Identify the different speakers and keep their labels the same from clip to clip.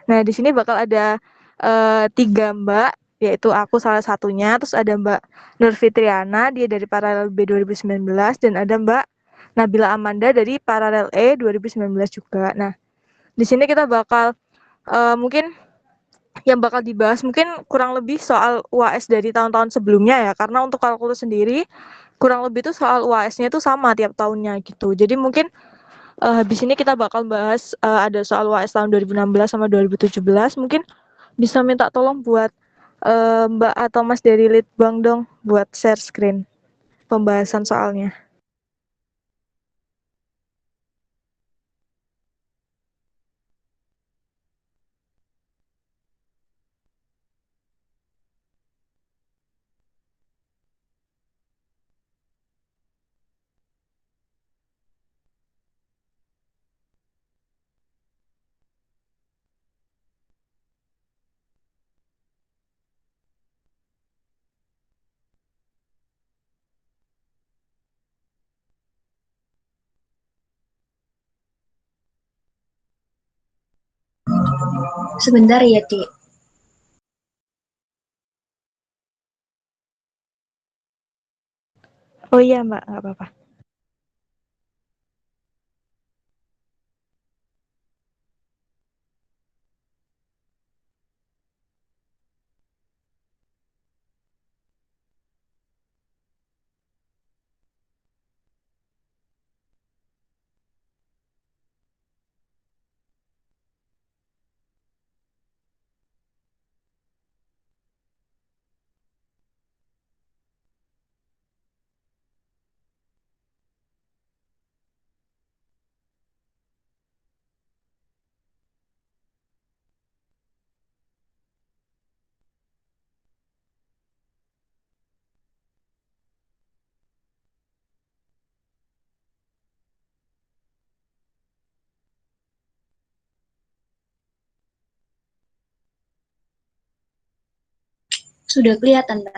Speaker 1: Nah, di sini bakal ada 3 Mbak, yaitu aku salah satunya, terus ada Mbak Nur Fitriana, dia dari Paralel B 2019, dan ada Mbak Nabila Amanda dari Paralel E 2019 juga. Nah, di sini kita bakal mungkin yang bakal dibahas mungkin kurang lebih soal UAS dari tahun-tahun sebelumnya ya, karena untuk kalkulus sendiri kurang lebih tuh soal UAS-nya itu sama tiap tahunnya gitu. Jadi mungkin habis ini kita bakal bahas ada soal UAS tahun 2016 sama 2017. Mungkin bisa minta tolong buat Mbak atau Mas dari Litbang dong buat share screen pembahasan soalnya.
Speaker 2: Sebentar ya, Dik.
Speaker 1: Oh iya Mbak, nggak apa-apa.
Speaker 2: Sudah kelihatan, Mbak.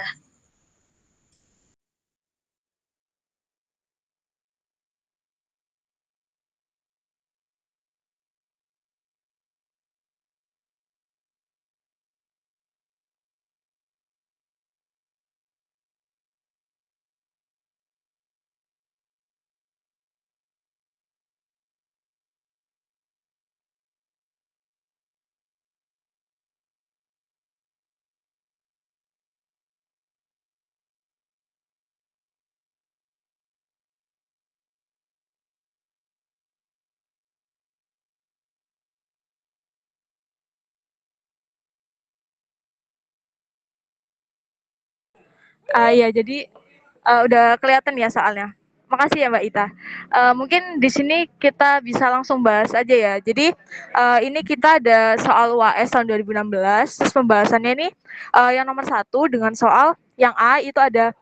Speaker 1: Ya jadi udah kelihatan ya soalnya. Makasih ya Mbak Ita. Mungkin di sini kita bisa langsung bahas aja ya. Jadi ini kita ada soal UAS tahun 2016. Terus pembahasannya ini yang nomor 1 dengan soal yang A itu ada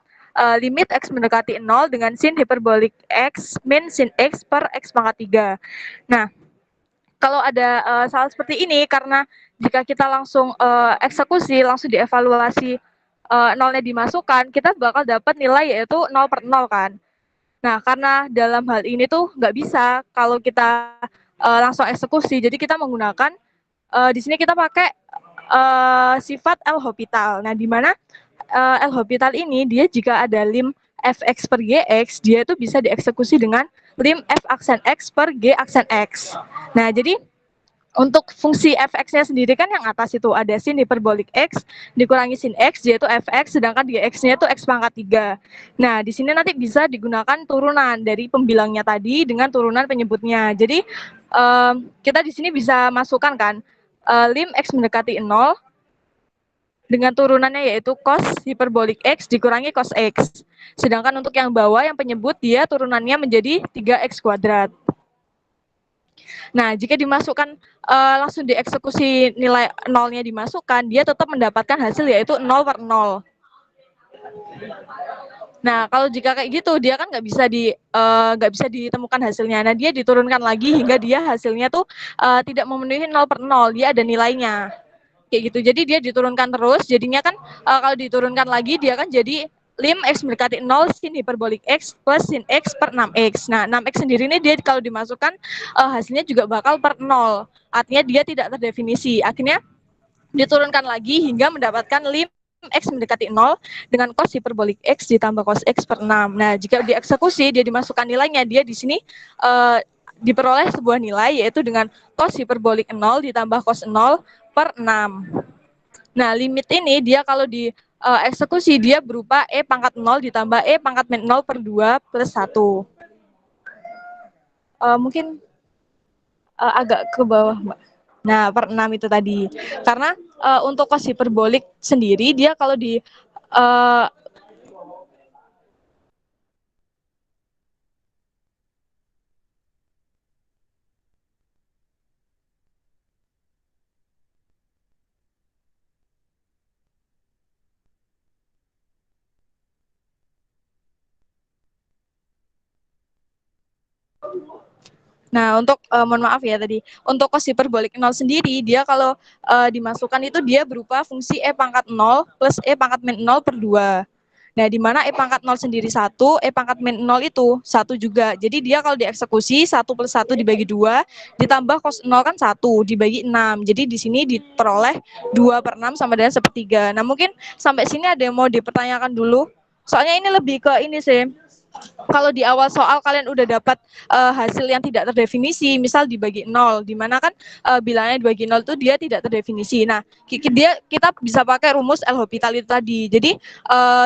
Speaker 1: limit X mendekati 0 dengan sin hiperbolik X min sin X per X pangkat 3. Nah, kalau ada soal seperti ini, karena jika kita langsung eksekusi, langsung dievaluasi nolnya dimasukkan, kita bakal dapat nilai yaitu 0/0 kan. Nah, karena dalam hal ini tuh nggak bisa kalau kita langsung eksekusi, jadi kita menggunakan di sini kita pakai sifat L'Hopital. Nah, di mana L'Hopital ini dia jika ada lim fx per gx, dia itu bisa dieksekusi dengan lim f aksen x per g aksen x. Nah, jadi untuk fungsi fx-nya sendiri kan yang atas itu ada sin hiperbolik x dikurangi sin x yaitu fx, sedangkan gx-nya itu x pangkat 3. Nah, di sini nanti bisa digunakan turunan dari pembilangnya tadi dengan turunan penyebutnya. Jadi kita di sini bisa masukkan kan lim x mendekati 0 dengan turunannya yaitu cos hiperbolik x dikurangi cos x. Sedangkan untuk yang bawah yang penyebut dia turunannya menjadi 3x kuadrat. Nah, jika dimasukkan langsung dieksekusi nilai nolnya dimasukkan, dia tetap mendapatkan hasil yaitu 0/0. Nah, kalau jika kayak gitu, dia kan nggak bisa ditemukan hasilnya. Nah, dia diturunkan lagi hingga dia hasilnya tuh tidak memenuhi 0/0, dia ada nilainya. Kayak gitu. Jadi dia diturunkan terus, jadinya kan kalau diturunkan lagi dia kan jadi lim X mendekati 0 sin hiperbolik X plus sin X per 6X. Nah, 6X sendiri ini dia kalau dimasukkan hasilnya juga bakal per 0. Artinya dia tidak terdefinisi. Akhirnya diturunkan lagi hingga mendapatkan lim X mendekati 0 dengan cos hiperbolik X ditambah cos X per 6. Nah, jika dieksekusi, dia dimasukkan nilainya, dia di sini diperoleh sebuah nilai, yaitu dengan cos hiperbolik 0 ditambah cos 0 per 6. Nah, limit ini dia kalau di eksekusi, dia berupa E pangkat 0 ditambah E pangkat min 0 per 2 plus 1. Mungkin agak ke bawah, Mbak. Nah, per 6 itu tadi. Karena untuk cos hiperbolik sendiri, dia kalau di Nah, untuk mohon maaf ya tadi, untuk cos hiperbolik 0 sendiri, dia kalau dimasukkan itu dia berupa fungsi E pangkat 0 plus E pangkat min 0 per 2. Nah, di mana E pangkat 0 sendiri 1, E pangkat min 0 itu 1 juga. Jadi dia kalau dieksekusi 1 plus 1 dibagi 2, ditambah cos 0 kan 1, dibagi 6. Jadi di sini diperoleh 2 per 6 sama dengan 1/3. Nah, mungkin sampai sini ada yang mau dipertanyakan dulu? Soalnya ini lebih ke ini sih, kalau di awal soal kalian udah dapat hasil yang tidak terdefinisi, misal dibagi 0, di mana kan bilangnya dibagi 0 itu dia tidak terdefinisi. Nah, kita bisa pakai rumus L'Hopital itu tadi. Jadi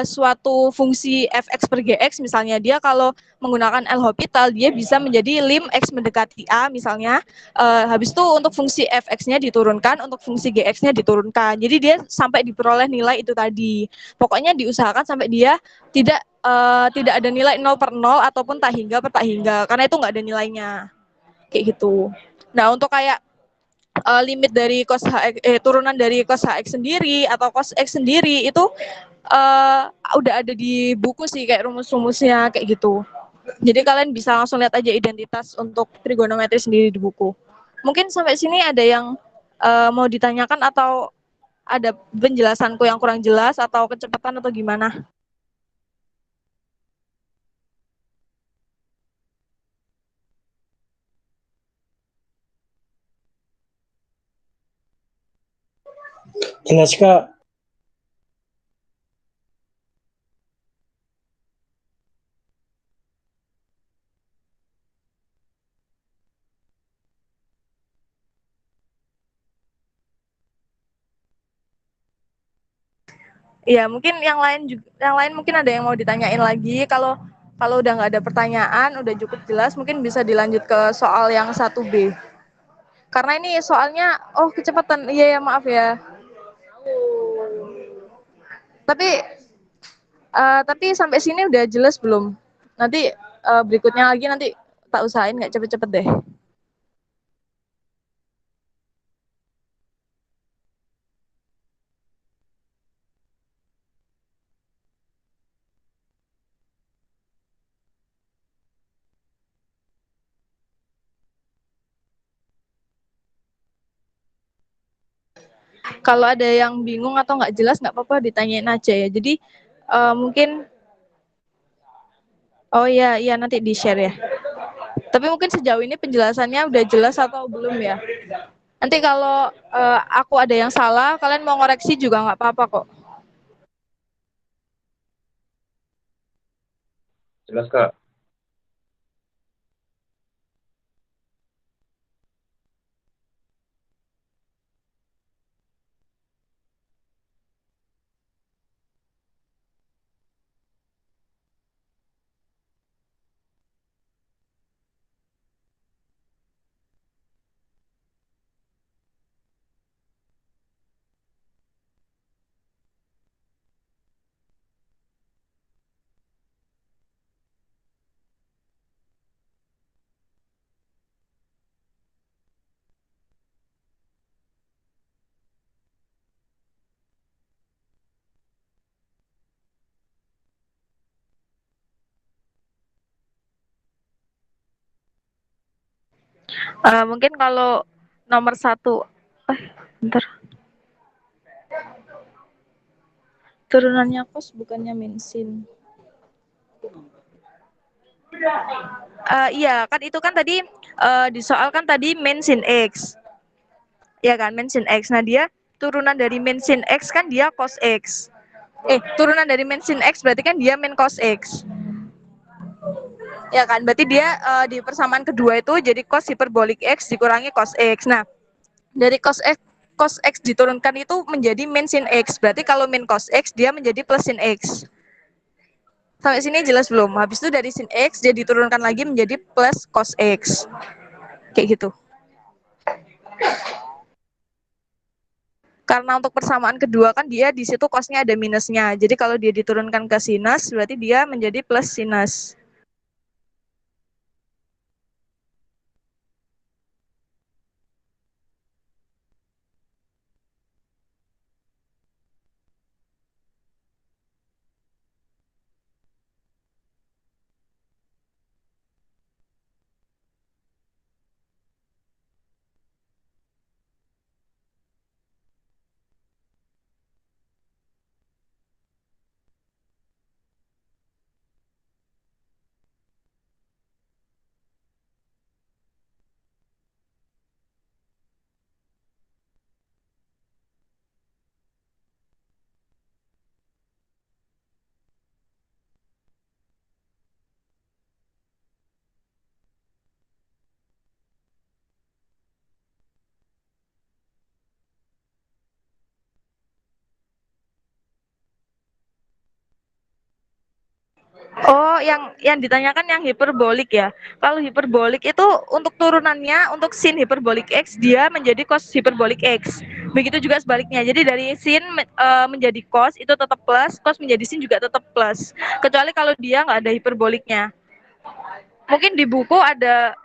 Speaker 1: suatu fungsi fx per gx misalnya, dia kalau menggunakan L'Hopital, dia bisa menjadi lim x mendekati a misalnya. Habis itu untuk fungsi fx-nya diturunkan, untuk fungsi gx-nya diturunkan. Jadi dia sampai diperoleh nilai itu tadi. Pokoknya diusahakan sampai dia tidak ada nilai 0 per 0 ataupun tak hingga per tak hingga, karena itu nggak ada nilainya, kayak gitu. Nah, untuk kayak limit dari cos Hx, turunan dari cos Hx sendiri atau cos X sendiri itu udah ada di buku sih, kayak rumus-rumusnya kayak gitu. Jadi kalian bisa langsung lihat aja identitas untuk trigonometri sendiri di buku. Mungkin sampai sini ada yang mau ditanyakan atau ada penjelasanku yang kurang jelas atau kecepatan atau gimana?
Speaker 3: Jelas Kak.
Speaker 1: Iya, mungkin yang lain mungkin ada yang mau ditanyain lagi. Kalau udah nggak ada pertanyaan, udah cukup jelas, mungkin bisa dilanjut ke soal yang 1B. Karena ini soalnya, kecepatan. Iya ya, maaf ya. Tapi sampai sini udah jelas belum? Nanti berikutnya lagi nanti tak usahain nggak cepet-cepet deh. Kalau ada yang bingung atau nggak jelas, nggak apa-apa ditanyain aja ya. Jadi mungkin, oh iya, iya nanti di-share ya. Tapi mungkin sejauh ini penjelasannya udah jelas atau belum ya? Nanti kalau aku ada yang salah, kalian mau ngoreksi juga nggak apa-apa kok.
Speaker 4: Jelas Kak.
Speaker 1: Mungkin kalau nomor 1, bentar. Turunannya cos bukannya mensin. Iya, kan itu kan tadi di soal kan tadi mensin X. Ya kan, mensin X. Nah, dia turunan dari mensin X kan dia cos X. Turunan dari mensin X berarti kan dia min cos X. Ya kan, berarti dia di persamaan kedua itu jadi cos hiperbolik X dikurangi cos X. Nah, dari cos X diturunkan itu menjadi min sin X. Berarti kalau min cos X dia menjadi plus sin X. Sampai sini jelas belum? Habis itu dari sin X dia diturunkan lagi menjadi plus cos X. Kayak gitu. Karena untuk persamaan kedua kan dia di situ cosnya ada minusnya. Jadi kalau dia diturunkan ke sinus berarti dia menjadi plus sinus. Oh, yang ditanyakan yang hiperbolik ya. Kalau hiperbolik itu untuk turunannya untuk sin hiperbolik X dia menjadi cos hiperbolik X. Begitu juga sebaliknya. Jadi dari sin menjadi cos itu tetap plus, cos menjadi sin juga tetap plus. Kecuali kalau dia nggak ada hiperboliknya. Mungkin di buku ada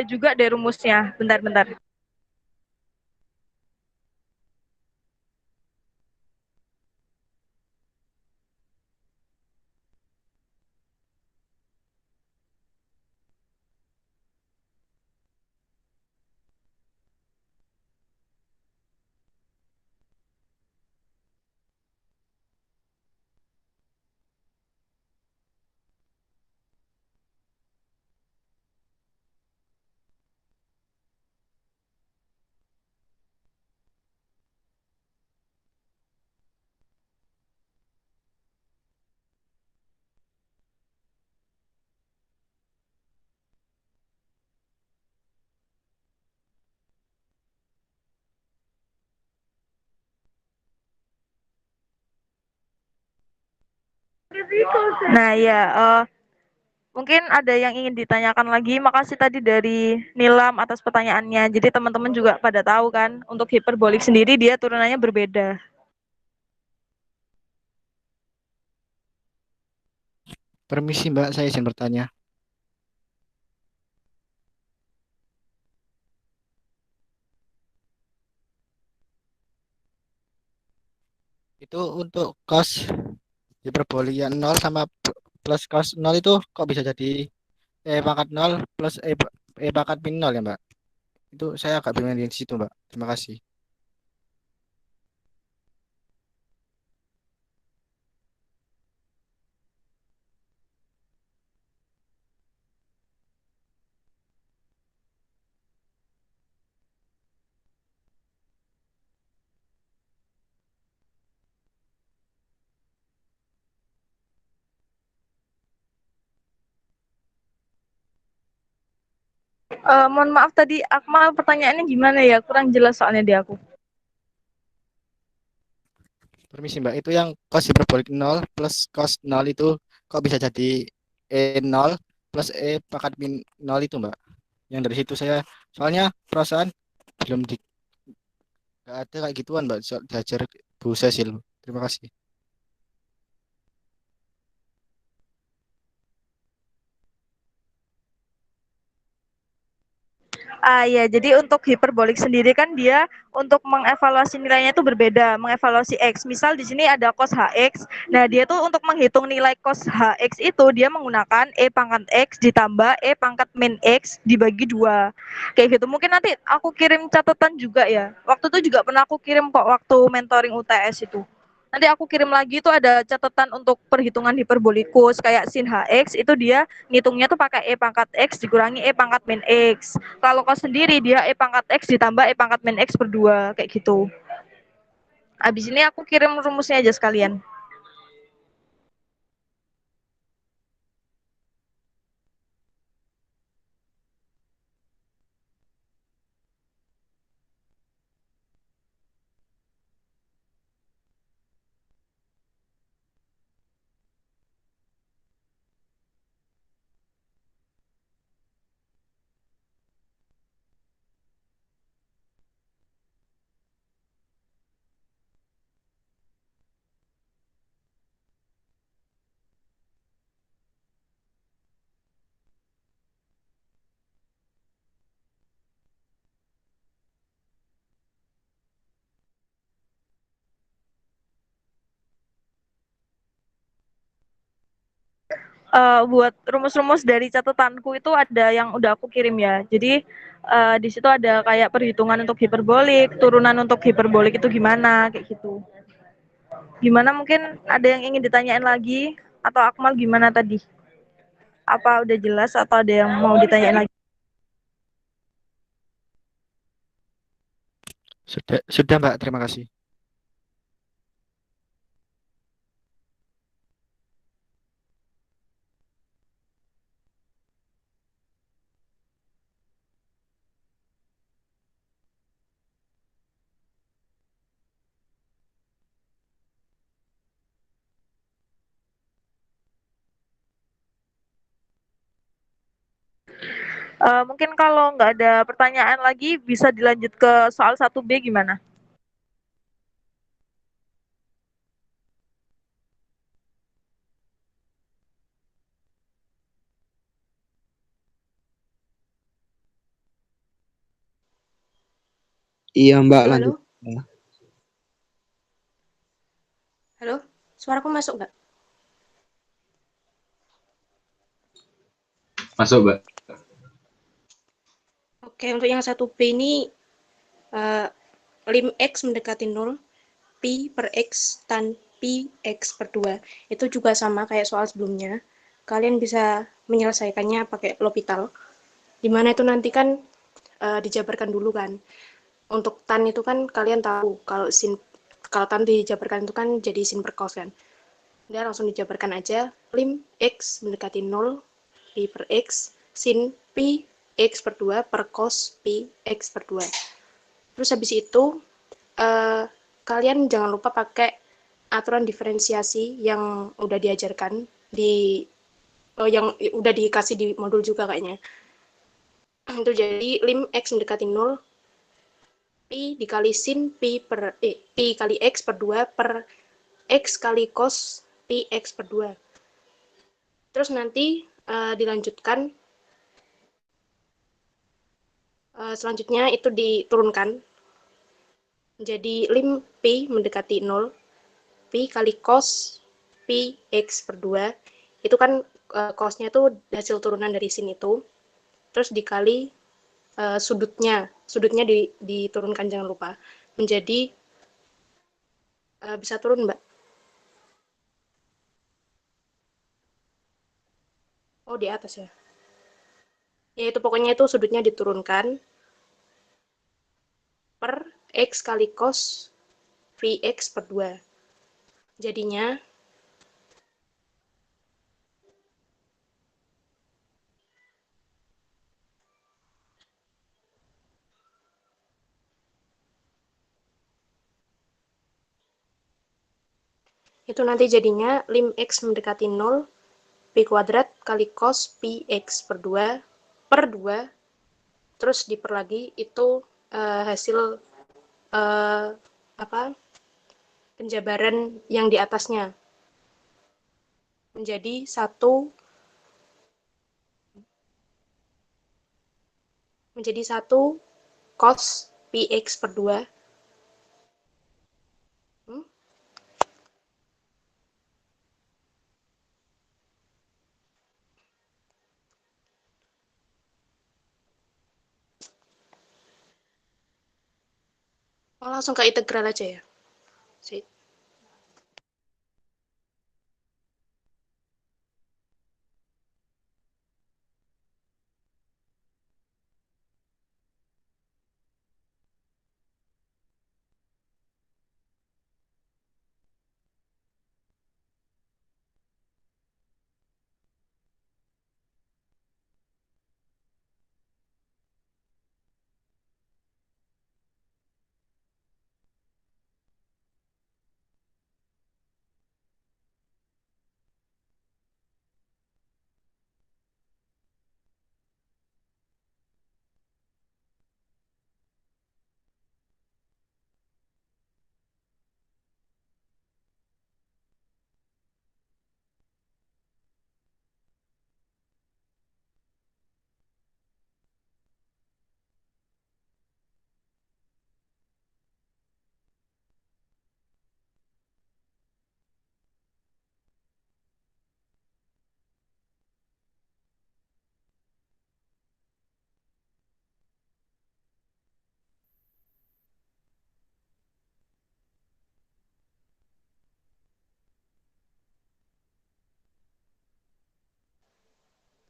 Speaker 1: juga deh rumusnya. Bentar-bentar. Nah, ya mungkin ada yang ingin ditanyakan lagi. Makasih tadi dari Nilam atas pertanyaannya. Jadi teman-teman juga pada tahu kan, untuk hiperbolik sendiri dia turunannya berbeda.
Speaker 4: Permisi Mbak, saya izin bertanya. Itu untuk cos hiperbolik yang 0 sama plus cos 0 itu kok bisa jadi pangkat 0 plus pangkat min 0 ya Mbak? Itu saya agak bingung di situ Mbak. Terima kasih.
Speaker 1: Mohon maaf tadi Akmal pertanyaannya gimana ya? Kurang jelas soalnya di aku.
Speaker 4: Permisi Mbak, itu yang cos hiperbolik 0 plus cos 0 itu kok bisa jadi E0 plus pangkat min 0 itu Mbak? Yang dari situ saya, soalnya perasaan belum di, nggak ada kayak gituan Mbak, belajar Bu Cecil. Terima kasih.
Speaker 1: Ya, jadi untuk hiperbolik sendiri kan dia untuk mengevaluasi nilainya itu berbeda, mengevaluasi X. Misal di sini ada cos HX. Nah, dia tuh untuk menghitung nilai cos HX itu dia menggunakan E pangkat X ditambah E pangkat min X dibagi 2. Kayak gitu. Mungkin nanti aku kirim catatan juga ya. Waktu itu juga pernah aku kirim kok waktu mentoring UTS itu. nanti aku kirim lagi itu ada catatan untuk perhitungan hiperbolikus kayak sin hx itu dia ngitungnya tuh pakai e pangkat x dikurangi e pangkat min x. Kalau kos sendiri dia e pangkat x ditambah e pangkat min x per 2 kayak gitu. Abis ini aku kirim rumusnya aja sekalian. Buat rumus-rumus dari catatanku itu ada yang udah aku kirim ya. Jadi di situ ada kayak perhitungan untuk hiperbolik, turunan untuk hiperbolik itu gimana kayak gitu. Gimana mungkin ada yang ingin ditanyain lagi atau Akmal gimana tadi? Apa udah jelas atau ada yang mau ditanyain lagi?
Speaker 4: Sudah Mbak, terima kasih.
Speaker 1: Mungkin kalau nggak ada pertanyaan lagi bisa dilanjut ke soal 1B gimana?
Speaker 5: Iya Mbak,
Speaker 2: Halo,
Speaker 5: lanjut.
Speaker 2: halo, suaraku masuk nggak?
Speaker 6: Masuk, Mbak.
Speaker 2: Oke, untuk yang 1B ini uh, lim X mendekati 0, Pi per X tan Pi X per 2. Itu juga sama kayak soal sebelumnya. Kalian bisa menyelesaikannya pakai L'Hopital. Dimana itu nanti kan dijabarkan dulu kan. Untuk tan itu kan kalian tahu kalau tan dijabarkan itu kan jadi sin per cos kan. Udah langsung dijabarkan aja. Lim X mendekati 0, Pi per X, sin Pi X per 2 per cos Pi X per 2. Terus habis itu, kalian jangan lupa pakai aturan diferensiasi yang udah diajarkan yang udah dikasih di modul juga kayaknya. Itu jadi lim X mendekati 0, Pi dikali sin Pi kali X per 2 per X kali cos Pi X per 2. Terus nanti dilanjutkan selanjutnya itu diturunkan. Jadi lim Pi mendekati 0, Pi kali cos Pi X per 2. Itu kan cosnya itu hasil turunan dari sin itu. Terus dikali sudutnya diturunkan jangan lupa. Menjadi bisa turun Mbak. Oh di atas ya. Ya itu pokoknya itu sudutnya diturunkan per X kali cos Vx per 2. Jadinya itu nanti jadinya lim X mendekati 0, Pi kuadrat kali cos Pi X per 2 per 2 terus diper lagi itu hasil apa penjabaran yang di atasnya menjadi 1 cos Px per 2. Oh, langsung ke integral aja ya. Sip.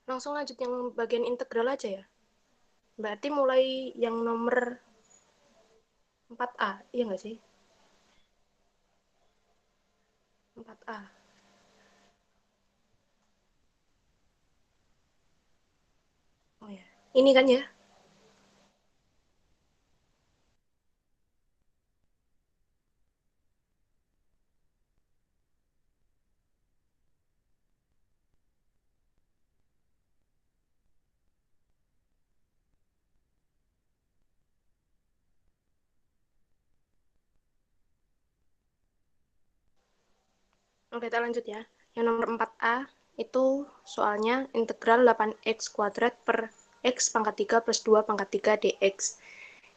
Speaker 2: Langsung lanjut yang bagian integral aja ya. Berarti mulai yang nomor 4A, iya nggak sih? 4A. Oh ya, ini kan ya? Oke, kita lanjut ya. Yang nomor 4A itu soalnya integral 8x kuadrat per x pangkat 3 plus 2 pangkat 3 dx.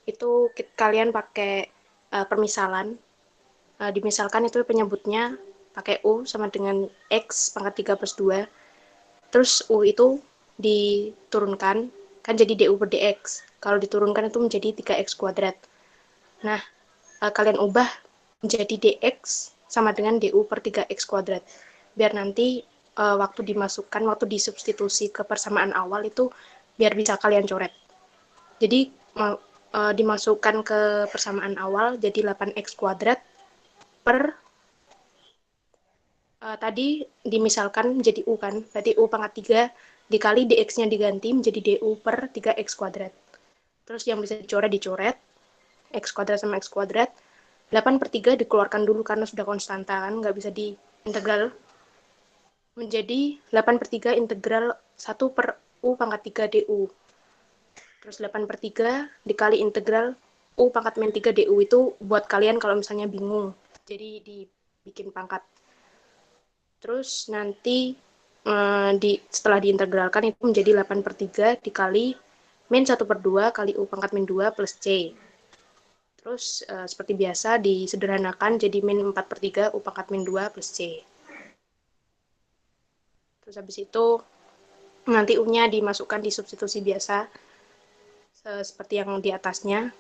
Speaker 2: Itu kalian pakai permisalan. Dimisalkan itu penyebutnya pakai U sama dengan x pangkat 3 plus 2. Terus U itu diturunkan, kan jadi du per dx. Kalau diturunkan itu menjadi 3x kuadrat. Nah, kalian ubah menjadi dx sama dengan du per 3x kuadrat. Biar nanti waktu dimasukkan, waktu disubstitusi ke persamaan awal itu biar bisa kalian coret. Jadi dimasukkan ke persamaan awal jadi 8x kuadrat per tadi dimisalkan menjadi U kan, berarti U pangkat 3 dikali dx-nya diganti menjadi du per 3x kuadrat. Terus yang bisa dicoret, x kuadrat sama x kuadrat. 8 per 3 dikeluarkan dulu karena sudah konstanta kan, nggak bisa diintegral. Menjadi 8 per 3 integral 1 per U pangkat 3 du. Terus 8 per 3 dikali integral U pangkat min 3 du itu buat kalian kalau misalnya bingung. Jadi dibikin pangkat. Terus nanti setelah diintegralkan itu menjadi 8 per 3 dikali min 1 per 2 kali U pangkat min 2 plus C. Terus seperti biasa disederhanakan jadi min 4 per 3 U pangkat min 2 plus C. Terus habis itu nanti U-nya dimasukkan di substitusi biasa seperti yang di atasnya.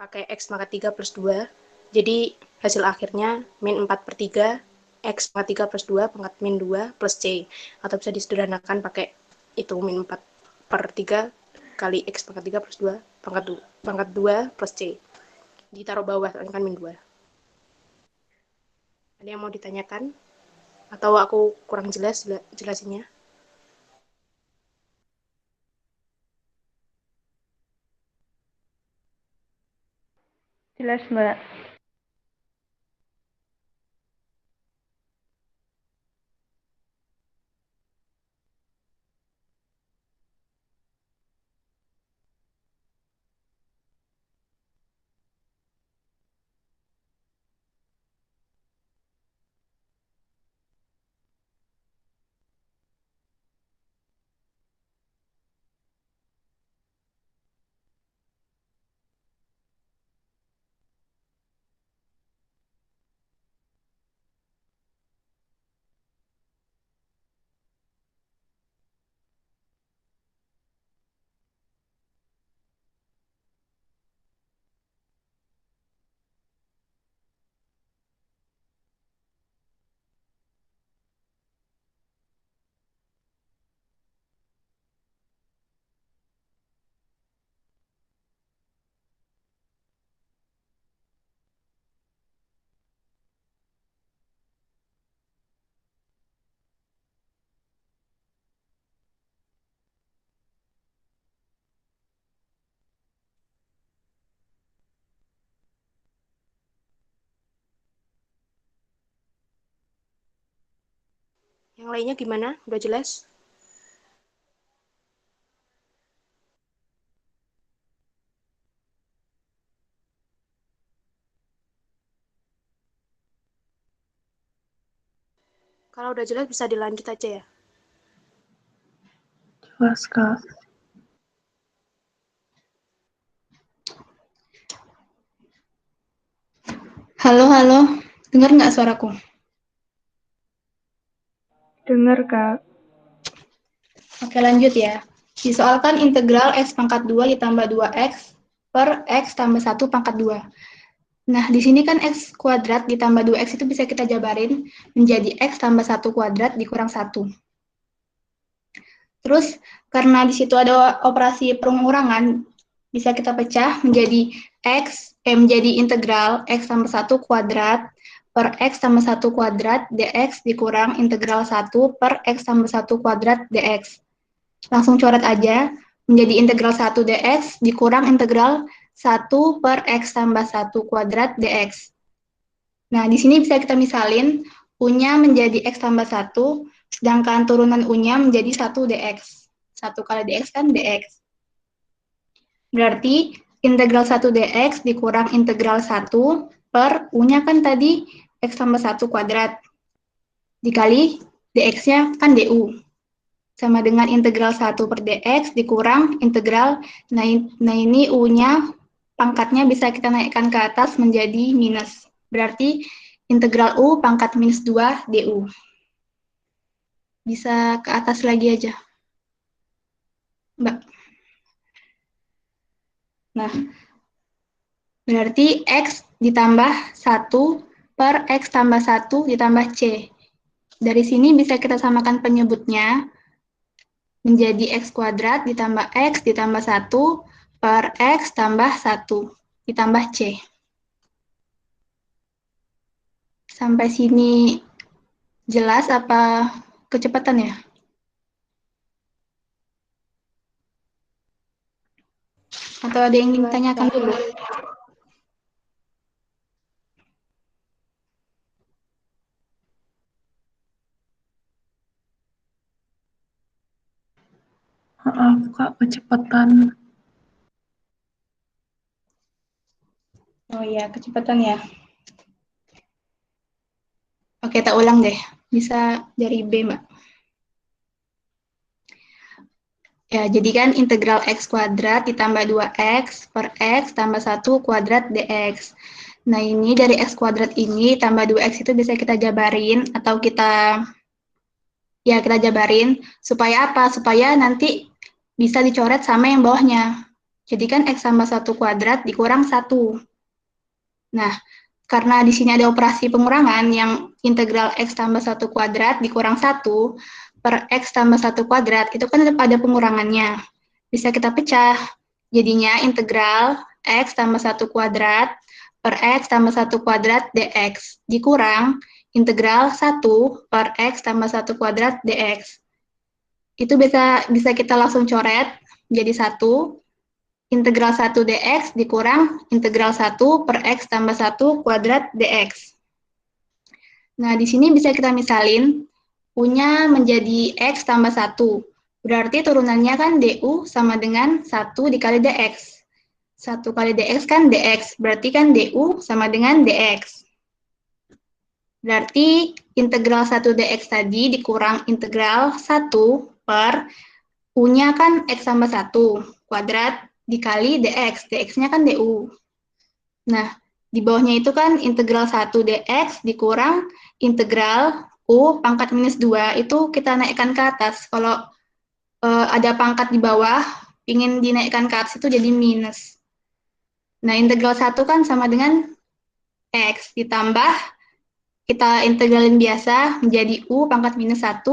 Speaker 2: Pakai X pangkat 3 plus 2. Jadi hasil akhirnya min 4 per 3 X pangkat 3 plus 2 pangkat min 2 plus C. Atau bisa disederhanakan pakai itu min 4 per 3 kali X pangkat 3 plus 2 pangkat 2 plus C. Ditaruh bawah kan min 2. Ada yang mau ditanyakan? Atau aku kurang jelas jelasinnya?
Speaker 1: Jelas, Mbak.
Speaker 2: Yang lainnya gimana? Udah jelas? Kalau udah jelas bisa dilanjut aja ya.
Speaker 5: Jelas, Kak. Halo, halo. Dengar nggak suaraku?
Speaker 1: Dengar, Kak.
Speaker 5: Oke, lanjut ya. Disoalkan integral x pangkat 2 ditambah 2x per x tambah 1 pangkat 2. Nah, di sini kan x kuadrat ditambah 2x itu bisa kita jabarin menjadi x tambah 1 kuadrat dikurang 1. Terus karena di situ ada operasi pengurangan, bisa kita pecah menjadi menjadi integral x tambah 1 kuadrat per x tambah 1 kuadrat dx dikurang integral 1 per x tambah 1 kuadrat dx. Langsung coret aja, menjadi integral 1 dx dikurang integral 1 per x tambah 1 kuadrat dx. Nah, di sini bisa kita misalin, U-nya menjadi x tambah 1, sedangkan turunan U-nya menjadi 1 dx. 1 kali dx kan dx. Berarti integral 1 dx dikurang integral 1 per U-nya kan tadi x tambah 1 kuadrat. Dikali dx-nya kan du. Sama dengan integral 1 per dx dikurang integral, nah ini U-nya pangkatnya bisa kita naikkan ke atas menjadi minus. Berarti integral U pangkat minus 2 du. Bisa ke atas lagi aja, Mbak. Nah, berarti X ditambah 1 per X tambah 1 ditambah C. Dari sini bisa kita samakan penyebutnya menjadi X kuadrat ditambah X ditambah 1 per X tambah 1 ditambah C. Sampai sini jelas apa kecepatan ya? Atau ada yang ingin ditanyakan dulu?
Speaker 6: Maaf, Kak, kecepatan.
Speaker 5: Oh iya, kecepatan ya. Oke, tak ulang deh. Bisa dari B, Mbak. Ya, jadi kan integral x kuadrat ditambah 2x per x tambah 1 kuadrat dx. Nah, ini dari x kuadrat ini tambah 2x itu bisa kita jabarin atau kita jabarin supaya apa? Supaya nanti bisa dicoret sama yang bawahnya. Jadi kan x tambah 1 kuadrat dikurang 1. Nah, karena di sini ada operasi pengurangan yang integral x tambah 1 kuadrat dikurang 1 per x tambah 1 kuadrat, itu kan ada pengurangannya. Bisa kita pecah. Jadinya integral x tambah 1 kuadrat per x tambah 1 kuadrat dx dikurang integral 1 per x tambah 1 kuadrat dx. Itu bisa kita langsung coret jadi 1. Integral 1 dx dikurang integral 1 per x tambah 1 kuadrat dx. Nah, di sini bisa kita misalin, U-nya menjadi x tambah 1. Berarti turunannya kan du sama dengan 1 dikali dx. 1 kali dx kan dx, berarti kan du sama dengan dx. Berarti integral 1 dx tadi dikurang integral 1 per U-nya kan x tambah 1 kuadrat dikali dx, dx-nya kan du. Nah, di bawahnya itu kan integral 1 dx dikurang integral U pangkat minus 2, itu kita naikkan ke atas. Kalau ada pangkat di bawah, ingin dinaikkan ke atas itu jadi minus. Nah, integral 1 kan sama dengan x ditambah, kita integralin biasa menjadi U pangkat minus 1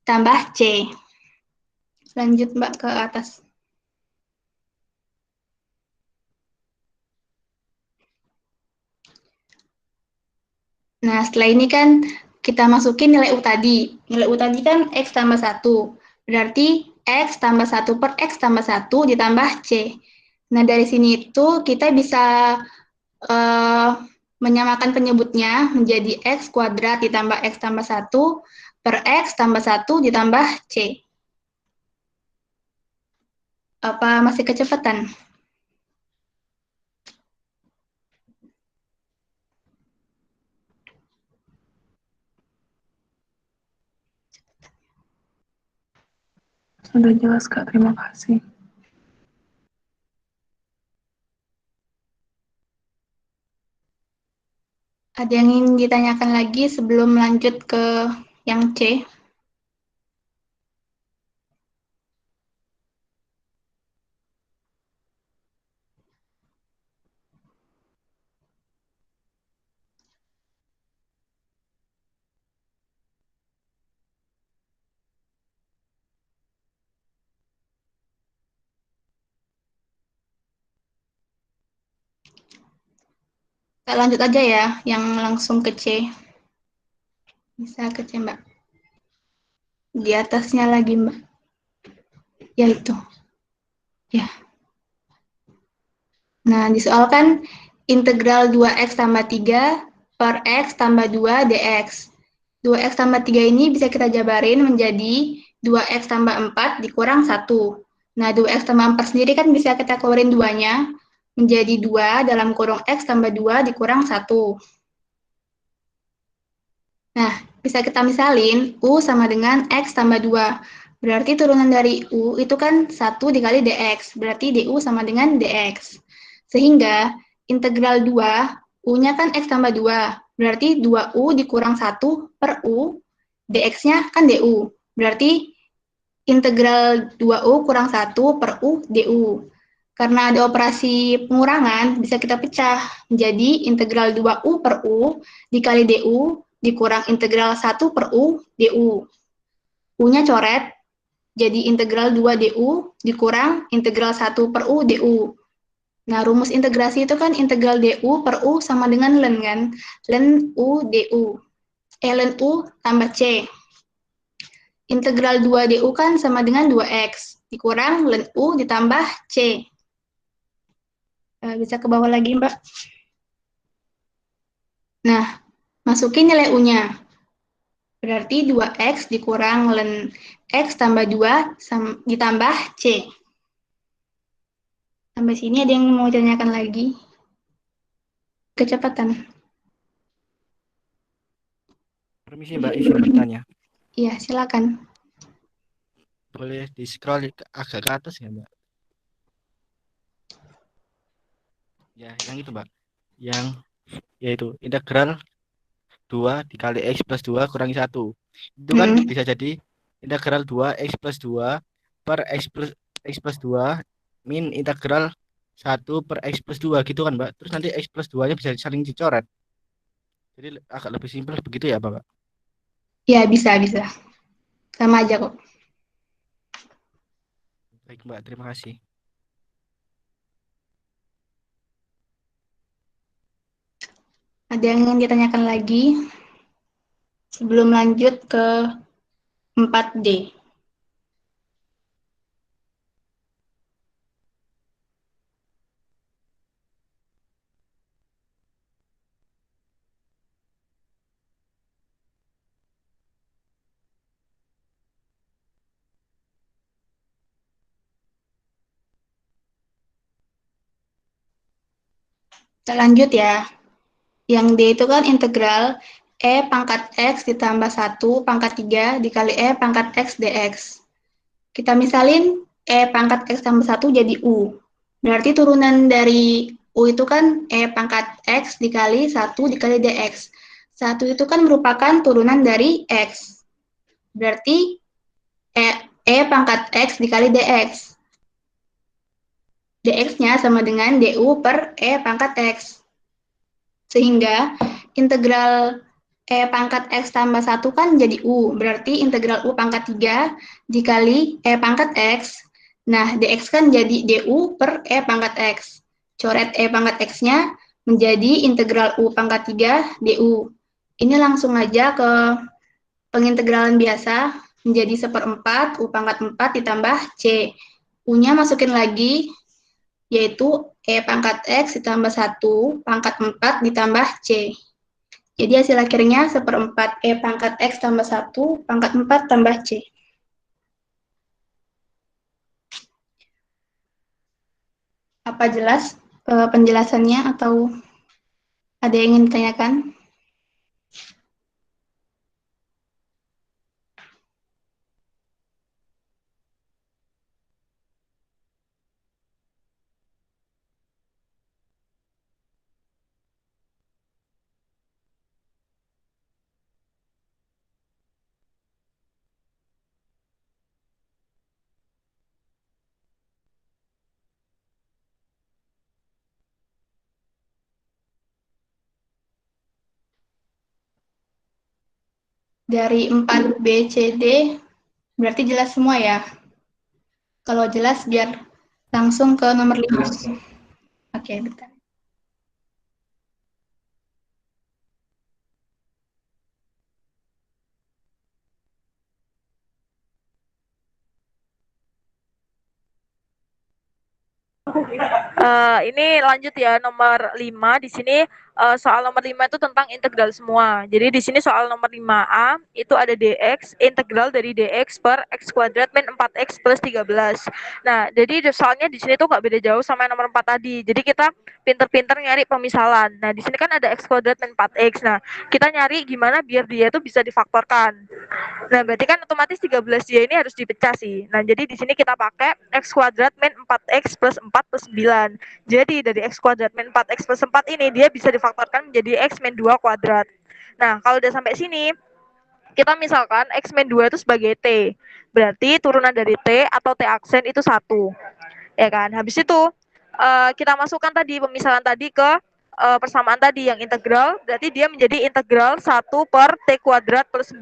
Speaker 5: tambah C. Lanjut Mbak ke atas. Nah, setelah ini kan kita masukin nilai U tadi. Nilai U tadi kan X tambah 1. Berarti X tambah 1 per X tambah 1 ditambah C. Nah, dari sini itu kita bisa menyamakan penyebutnya menjadi X kuadrat ditambah X tambah 1 per X tambah 1 ditambah C. Apa masih kecepatan?
Speaker 6: Sudah jelas, Kak. Terima kasih.
Speaker 5: Ada yang ingin ditanyakan lagi sebelum lanjut ke yang C? Kita lanjut aja ya, yang langsung ke C. Bisa ke C, Mbak. Di atasnya lagi, Mbak. Ya itu. Ya. Nah, disoalkan integral 2x tambah 3 per x tambah 2 dx. 2x tambah 3 ini bisa kita jabarin menjadi 2x tambah 4 dikurang 1. Nah, 2x tambah 4 sendiri kan bisa kita keluarin 2-nya menjadi 2 dalam kurung x tambah 2 dikurang 1. Nah, bisa kita misalin U sama dengan X tambah 2. Berarti turunan dari U itu kan 1 dikali dx. Berarti du sama dengan dx. Sehingga integral 2, U-nya kan X tambah 2. Berarti 2U dikurang 1 per U, dx-nya kan du. Berarti integral 2U kurang 1 per U du. Karena ada operasi pengurangan, bisa kita pecah menjadi integral 2U per U dikali du dikurang integral 1 per U du. U-nya coret, jadi integral 2 du dikurang integral 1 per U du. Nah, rumus integrasi itu kan integral du per U sama dengan ln kan? Ln U du. Ln U tambah C. Integral 2 du kan sama dengan 2x, dikurang ln U ditambah C. Bisa ke bawah lagi, Mbak. Nah, masukin nilai U-nya. Berarti 2x dikurang ln x tambah 2 ditambah C. Sampai sini ada yang mau ditanyakan lagi? Kecepatan.
Speaker 4: Permisi Mbak, izin bertanya.
Speaker 5: Iya, silakan.
Speaker 4: Boleh di-scroll agak ke atas ya Mbak? Ya, yang itu Mbak. Yang yaitu integral 2 dikali X plus 2 kurangi 1. Itu kan bisa jadi integral 2 X plus 2 per X plus 2 min integral 1 per X plus 2 gitu kan Mbak. Terus nanti X plus 2-nya bisa saling dicoret. Jadi agak lebih simpel begitu ya Mbak?
Speaker 5: Ya, bisa. Sama aja kok.
Speaker 4: Baik Mbak, terima kasih.
Speaker 5: Ada yang ingin ditanyakan lagi? Sebelum lanjut ke 4D. Kita lanjut ya. Yang D itu kan integral E pangkat X ditambah 1 pangkat 3 dikali E pangkat X dx. Kita misalin E pangkat X tambah 1 jadi U. Berarti turunan dari U itu kan E pangkat X dikali 1 dikali dx. 1 itu kan merupakan turunan dari X. Berarti E pangkat X dikali dx. Dx-nya sama dengan du per E pangkat X. Sehingga integral E pangkat X tambah 1 kan jadi U. Berarti integral U pangkat 3 dikali E pangkat X. Nah, dx kan jadi du per E pangkat X. Coret E pangkat X-nya menjadi integral U pangkat 3 du. Ini langsung aja ke pengintegralan biasa menjadi 1/4 U pangkat 4 ditambah C. U-nya masukin lagi, yaitu E pangkat X ditambah 1 pangkat 4 ditambah C. Jadi hasil akhirnya 1/4 E pangkat X tambah 1 pangkat 4 tambah C. Apa jelas penjelasannya atau ada yang ingin ditanyakan? Dari 4 B, C, D, berarti jelas semua ya? Kalau jelas, biar langsung ke nomor 5. Oke, bentar.
Speaker 1: Ini lanjut ya nomor 5 di sini soal nomor 5 itu tentang integral semua. Jadi di sini soal nomor 5A itu ada dx integral dari dx per x kuadrat min 4x plus 13. Nah, jadi soalnya di sini tuh nggak beda jauh sama yang nomor 4 tadi. Jadi kita pinter-pinter nyari pemisalan. Nah, di sini kan ada x kuadrat min 4x. Nah, kita nyari gimana biar dia itu bisa difaktorkan. Nah, berarti kan otomatis 13 dia ini harus dipecah sih. Nah, jadi di sini kita pakai x kuadrat min 4x plus 4 plus 9. Jadi dari x kuadrat min 4x plus 4 ini dia bisa difaktorkan menjadi x min 2 kuadrat. Nah, kalau udah sampai sini, kita misalkan x min 2 itu sebagai t. Berarti turunan dari t atau t aksen itu 1. Ya kan? Habis itu kita masukkan tadi pemisalan tadi ke persamaan tadi yang integral, berarti dia menjadi integral 1 per t kuadrat plus 9.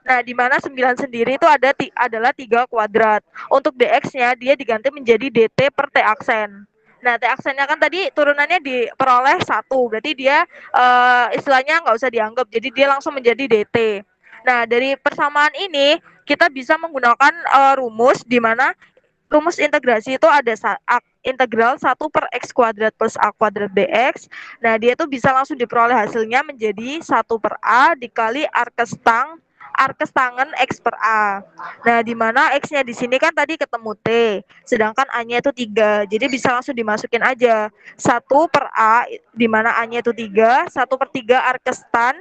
Speaker 1: Nah, di mana 9 sendiri itu adalah 3 kuadrat. Untuk dx-nya dia diganti menjadi dt per t aksen. Nah, t aksennya kan tadi turunannya diperoleh 1, berarti dia istilahnya nggak usah dianggap, jadi dia langsung menjadi dt. Nah, dari persamaan ini kita bisa menggunakan rumus di mana rumus integrasi itu ada integral 1 per x kuadrat plus a kuadrat dx. Nah, dia tuh bisa langsung diperoleh hasilnya menjadi 1 per a dikali arctangen x per a. Nah, di mana x-nya di sini kan tadi ketemu t, sedangkan a-nya itu 3. Jadi bisa langsung dimasukin aja. 1 per a di mana a-nya itu 3, 1 per 3 arcstan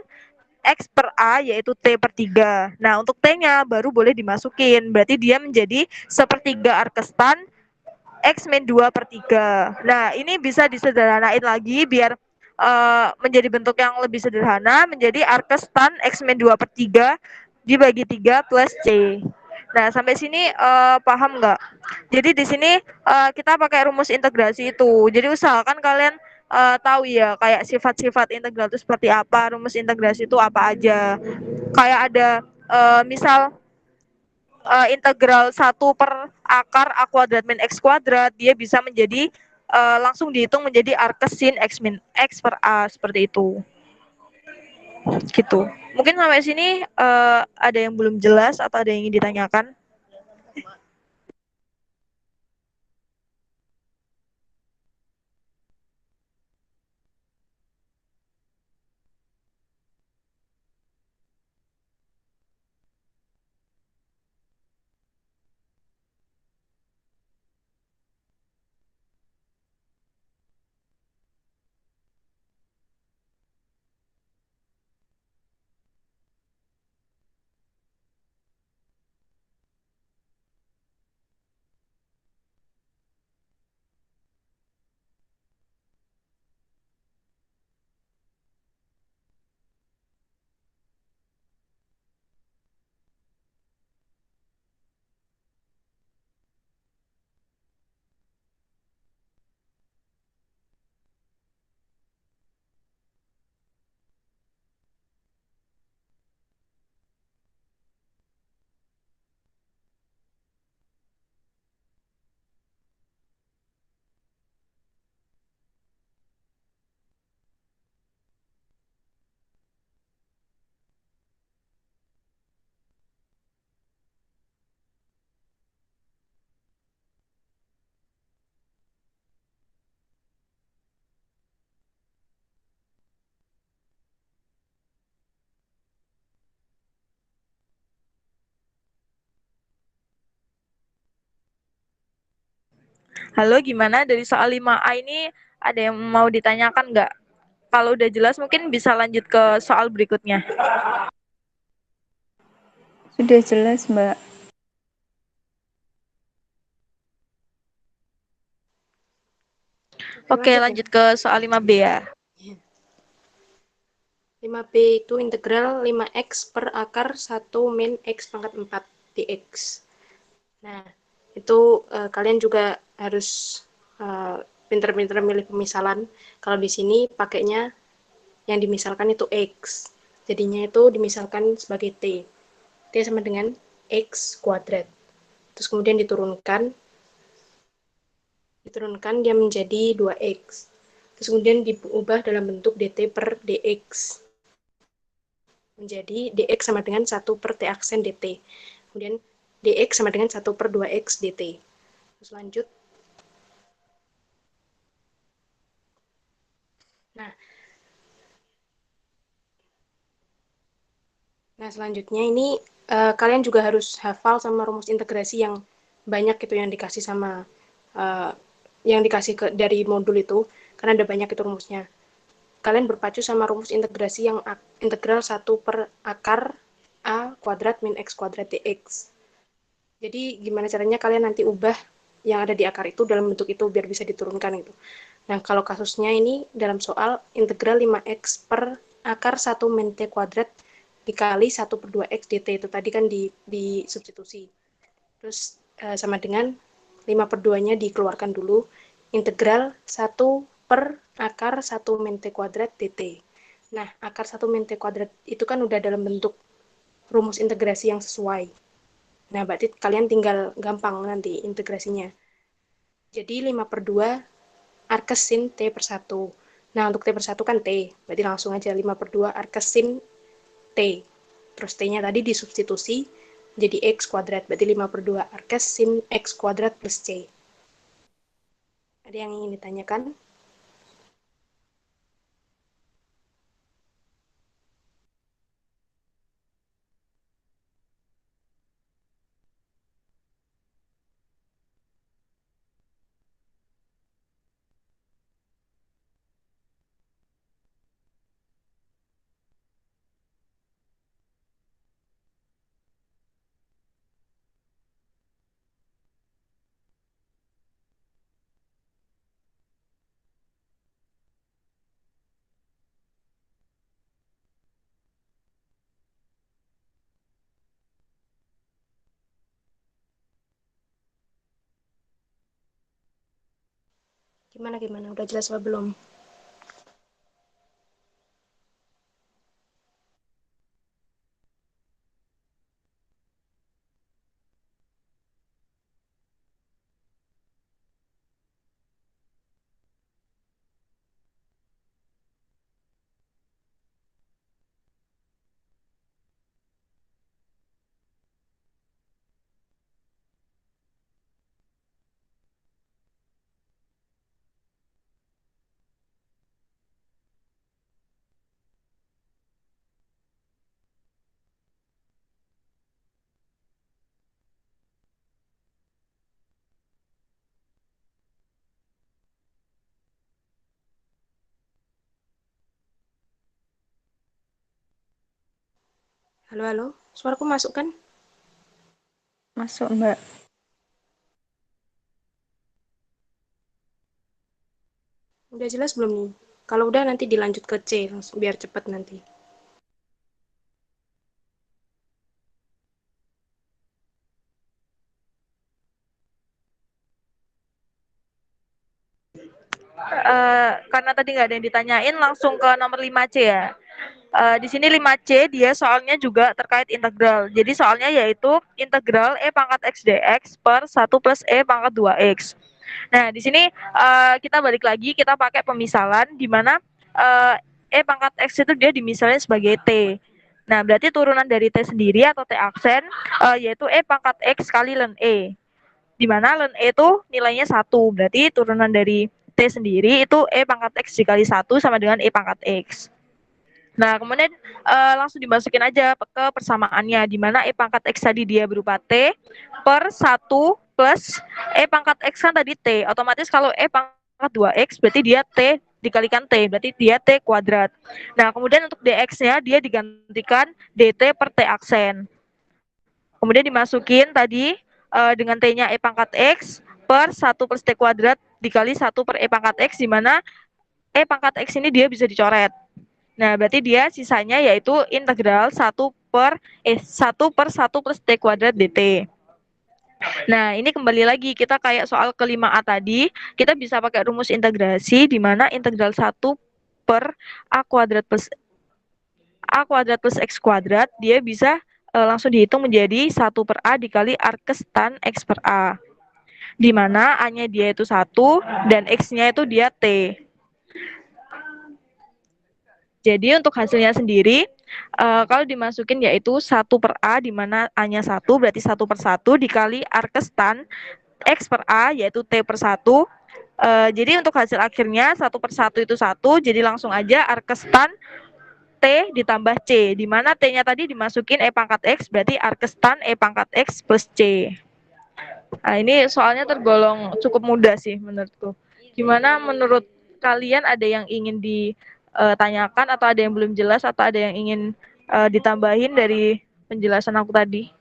Speaker 1: X per A yaitu T per 3. Nah, untuk T-nya baru boleh dimasukin. Berarti dia menjadi sepertiga arkestan X min 2 per 3. Nah, ini bisa disederhanain lagi biar menjadi bentuk yang lebih sederhana, menjadi arkestan X min 2 per 3 dibagi 3 plus C. Nah, sampai sini paham nggak? Jadi di sini kita pakai rumus integrasi itu. Jadi usahakan kalian tahu ya kayak sifat-sifat integral itu seperti apa, rumus integrasi itu apa aja. Kayak ada misal integral 1 per akar a kuadrat min x kuadrat, dia bisa menjadi langsung dihitung menjadi arkes sin x min x per a seperti itu. Gitu. Mungkin sampai sini ada yang belum jelas atau ada yang ingin ditanyakan? Halo, gimana dari soal 5A ini ada yang mau ditanyakan nggak? Kalau udah jelas mungkin bisa lanjut ke soal berikutnya.
Speaker 7: Sudah jelas, Mbak.
Speaker 1: Oke, lanjut ke soal 5B ya.
Speaker 2: 5B itu integral 5x per akar 1 min x pangkat 4 dx. Nah, itu kalian juga harus pinter-pinter milih pemisalan. Kalau di sini pakainya yang dimisalkan itu x. Jadinya itu dimisalkan sebagai t. T sama dengan x kuadrat. Terus kemudian diturunkan dia menjadi 2x. Terus kemudian diubah dalam bentuk dt per dx. Menjadi dx sama dengan 1 per t aksen dt. Kemudian dx sama dengan 1 per 2x dt. Terus lanjut. Nah, selanjutnya ini kalian juga harus hafal sama rumus integrasi yang banyak itu yang dikasih sama yang dikasih dari modul itu, karena ada banyak itu rumusnya. Kalian berpacu sama rumus integrasi yang integral 1 per akar A kuadrat min X kuadrat dx. Jadi gimana caranya kalian nanti ubah yang ada di akar itu dalam bentuk itu biar bisa diturunkan gitu. Nah, kalau kasusnya ini dalam soal integral 5x per akar 1 min t kuadrat dikali 1 per 2x dt, itu tadi kan di substitusi. Terus sama dengan 5 per 2-nya dikeluarkan dulu, integral 1 per akar 1 min t kuadrat dt. Nah, akar 1 min t kuadrat itu kan udah dalam bentuk rumus integrasi yang sesuai. Nah, berarti kalian tinggal gampang nanti integrasinya. Jadi 5 per 2 arkes sin T per 1. Nah, untuk T per 1 kan T. Berarti langsung aja 5 per 2 arkes sin T. Terus T-nya tadi disubstitusi jadi X kuadrat. Berarti 5 per 2 arkes sin X kuadrat plus C. Ada yang ingin ditanyakan? Gimana? Udah jelas apa belum? Halo? Suaraku masuk kan?
Speaker 7: Masuk, Mbak.
Speaker 2: Udah jelas belum nih? Kalau udah nanti dilanjut ke C, langsung biar cepat nanti.
Speaker 1: Karena tadi nggak ada yang ditanyain, langsung ke nomor 5C ya. Di sini 5C dia soalnya juga terkait integral. Jadi soalnya yaitu integral E pangkat X dx per 1 plus E pangkat 2X. Nah, di sini kita balik lagi, kita pakai pemisalan di mana E pangkat X itu dia dimisalin sebagai T. Nah, berarti turunan dari T sendiri atau T aksen yaitu E pangkat X kali ln E. Di mana ln E itu nilainya 1, berarti turunan dari T sendiri itu E pangkat X dikali 1 sama dengan E pangkat X. Nah, kemudian langsung dimasukin aja ke persamaannya, di mana E pangkat X tadi dia berupa T per 1 plus E pangkat X kan tadi T. Otomatis kalau E pangkat 2X berarti dia T dikalikan T, berarti dia T kuadrat. Nah, kemudian untuk dx-nya dia digantikan dt per T aksen. Kemudian dimasukin tadi dengan T-nya E pangkat X per 1 plus T kuadrat dikali 1 per E pangkat X, di mana E pangkat X ini dia bisa dicoret. Nah, berarti dia sisanya yaitu integral 1 per 1 plus T kuadrat dt. Nah, ini kembali lagi kita kayak soal ke-5A tadi, kita bisa pakai rumus integrasi di mana integral 1 per A kuadrat plus X kuadrat, dia bisa langsung dihitung menjadi 1 per A dikali arkes tan X per A. Di mana A-nya dia itu 1 dan X-nya itu dia T. Jadi untuk hasilnya sendiri, kalau dimasukin yaitu 1 per A, di mana A-nya 1, berarti 1 per 1 dikali arkes tan X per A, yaitu T per 1, Jadi untuk hasil akhirnya 1/1 itu 1, jadi langsung aja arkestan T ditambah C, di mana T-nya tadi dimasukin E pangkat X, berarti arkestan E pangkat X plus C. Nah, ini soalnya tergolong cukup mudah sih menurutku. Gimana menurut kalian, ada yang ingin ditanyakan atau ada yang belum jelas atau ada yang ingin ditambahin dari penjelasan aku tadi?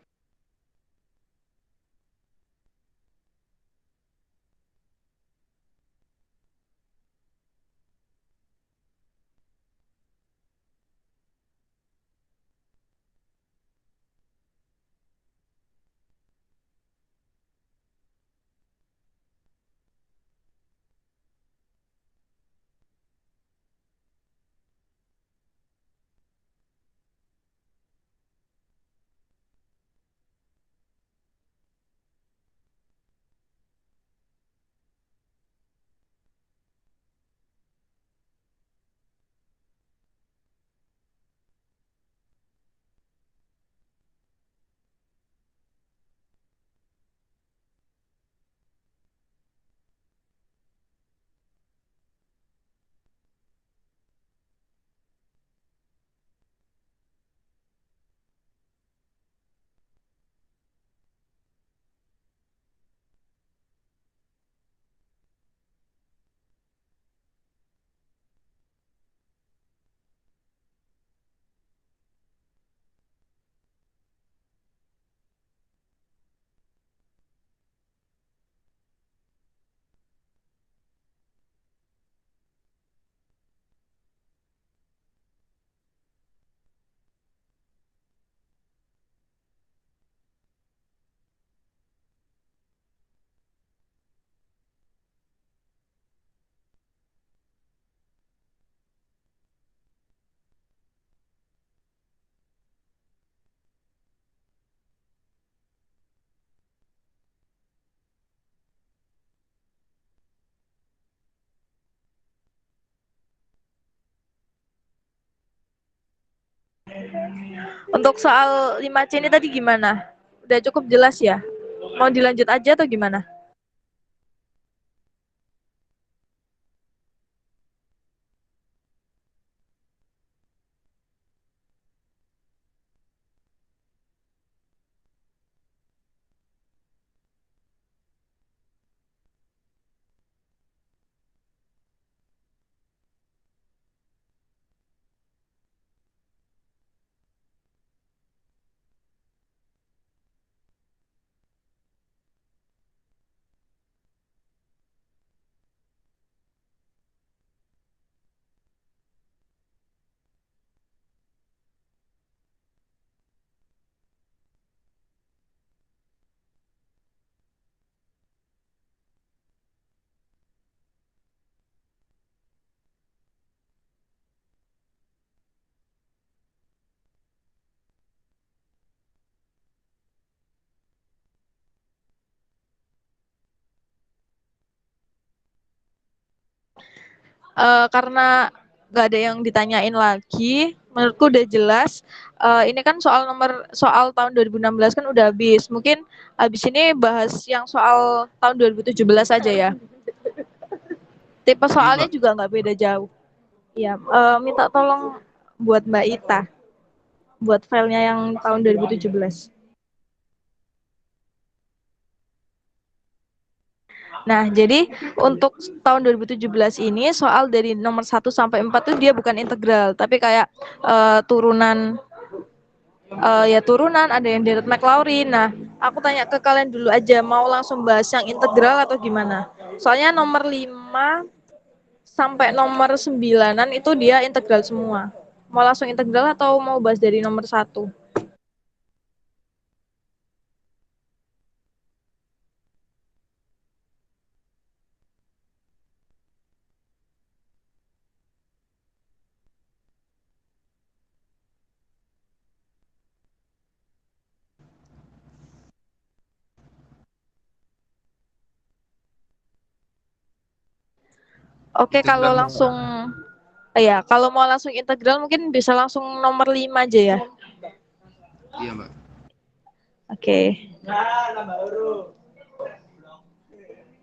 Speaker 1: Untuk soal 5C ini tadi gimana? Udah cukup jelas ya? Mau dilanjut aja atau gimana? Karena nggak ada yang ditanyain lagi, menurutku udah jelas. Ini kan soal tahun 2016 kan udah habis. Mungkin habis ini bahas yang soal tahun 2017 aja ya. Tipe soalnya juga nggak beda jauh. Ya, minta tolong buat Mbak Ita, buat filenya yang tahun 2017. Nah, jadi untuk tahun 2017 ini soal dari nomor 1 sampai 4 tuh dia bukan integral, tapi kayak turunan, ya turunan, ada yang deret Maclaurin. Nah, aku tanya ke kalian dulu aja, mau langsung bahas yang integral atau gimana? Soalnya nomor 5 sampai nomor 9 itu dia integral semua. Mau langsung integral atau mau bahas dari nomor 1? Oke, kalau langsung kalau mau langsung integral mungkin bisa langsung nomor 5 aja ya.
Speaker 4: Iya, Mbak.
Speaker 1: Oke.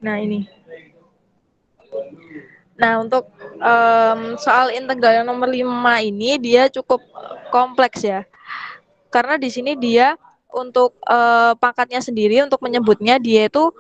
Speaker 1: Nah, ini. Nah, untuk soal integral yang nomor 5 ini dia cukup kompleks ya. Karena di sini dia untuk pangkatnya sendiri untuk menyebutnya dia itu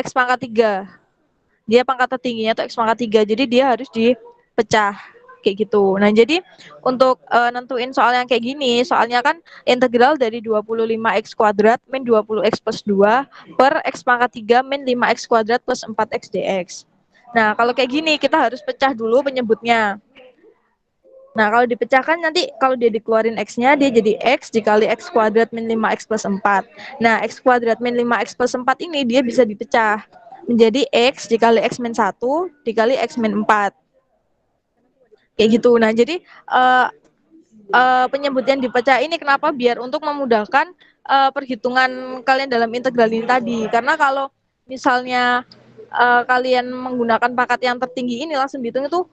Speaker 1: X pangkat 3. Dia pangkat tertingginya itu X pangkat 3. Jadi dia harus dipecah kayak gitu. Nah, jadi untuk nentuin soal yang kayak gini, soalnya kan integral dari 25x kuadrat min 20x plus 2 per x pangkat 3 min 5x kuadrat plus 4x dx. Nah, kalau kayak gini kita harus pecah dulu penyebutnya. Nah, kalau dipecahkan nanti kalau dia dikeluarin x-nya, dia jadi x dikali x kuadrat min 5x plus 4. Nah, x kuadrat min 5x plus 4 ini dia bisa dipecah menjadi x dikali x min 1 dikali x min 4. Kayak gitu. Nah, jadi penyebut yang dipecah ini kenapa? Biar untuk memudahkan perhitungan kalian dalam integral ini tadi. Karena kalau misalnya kalian menggunakan pangkat yang tertinggi ini langsung dihitung itu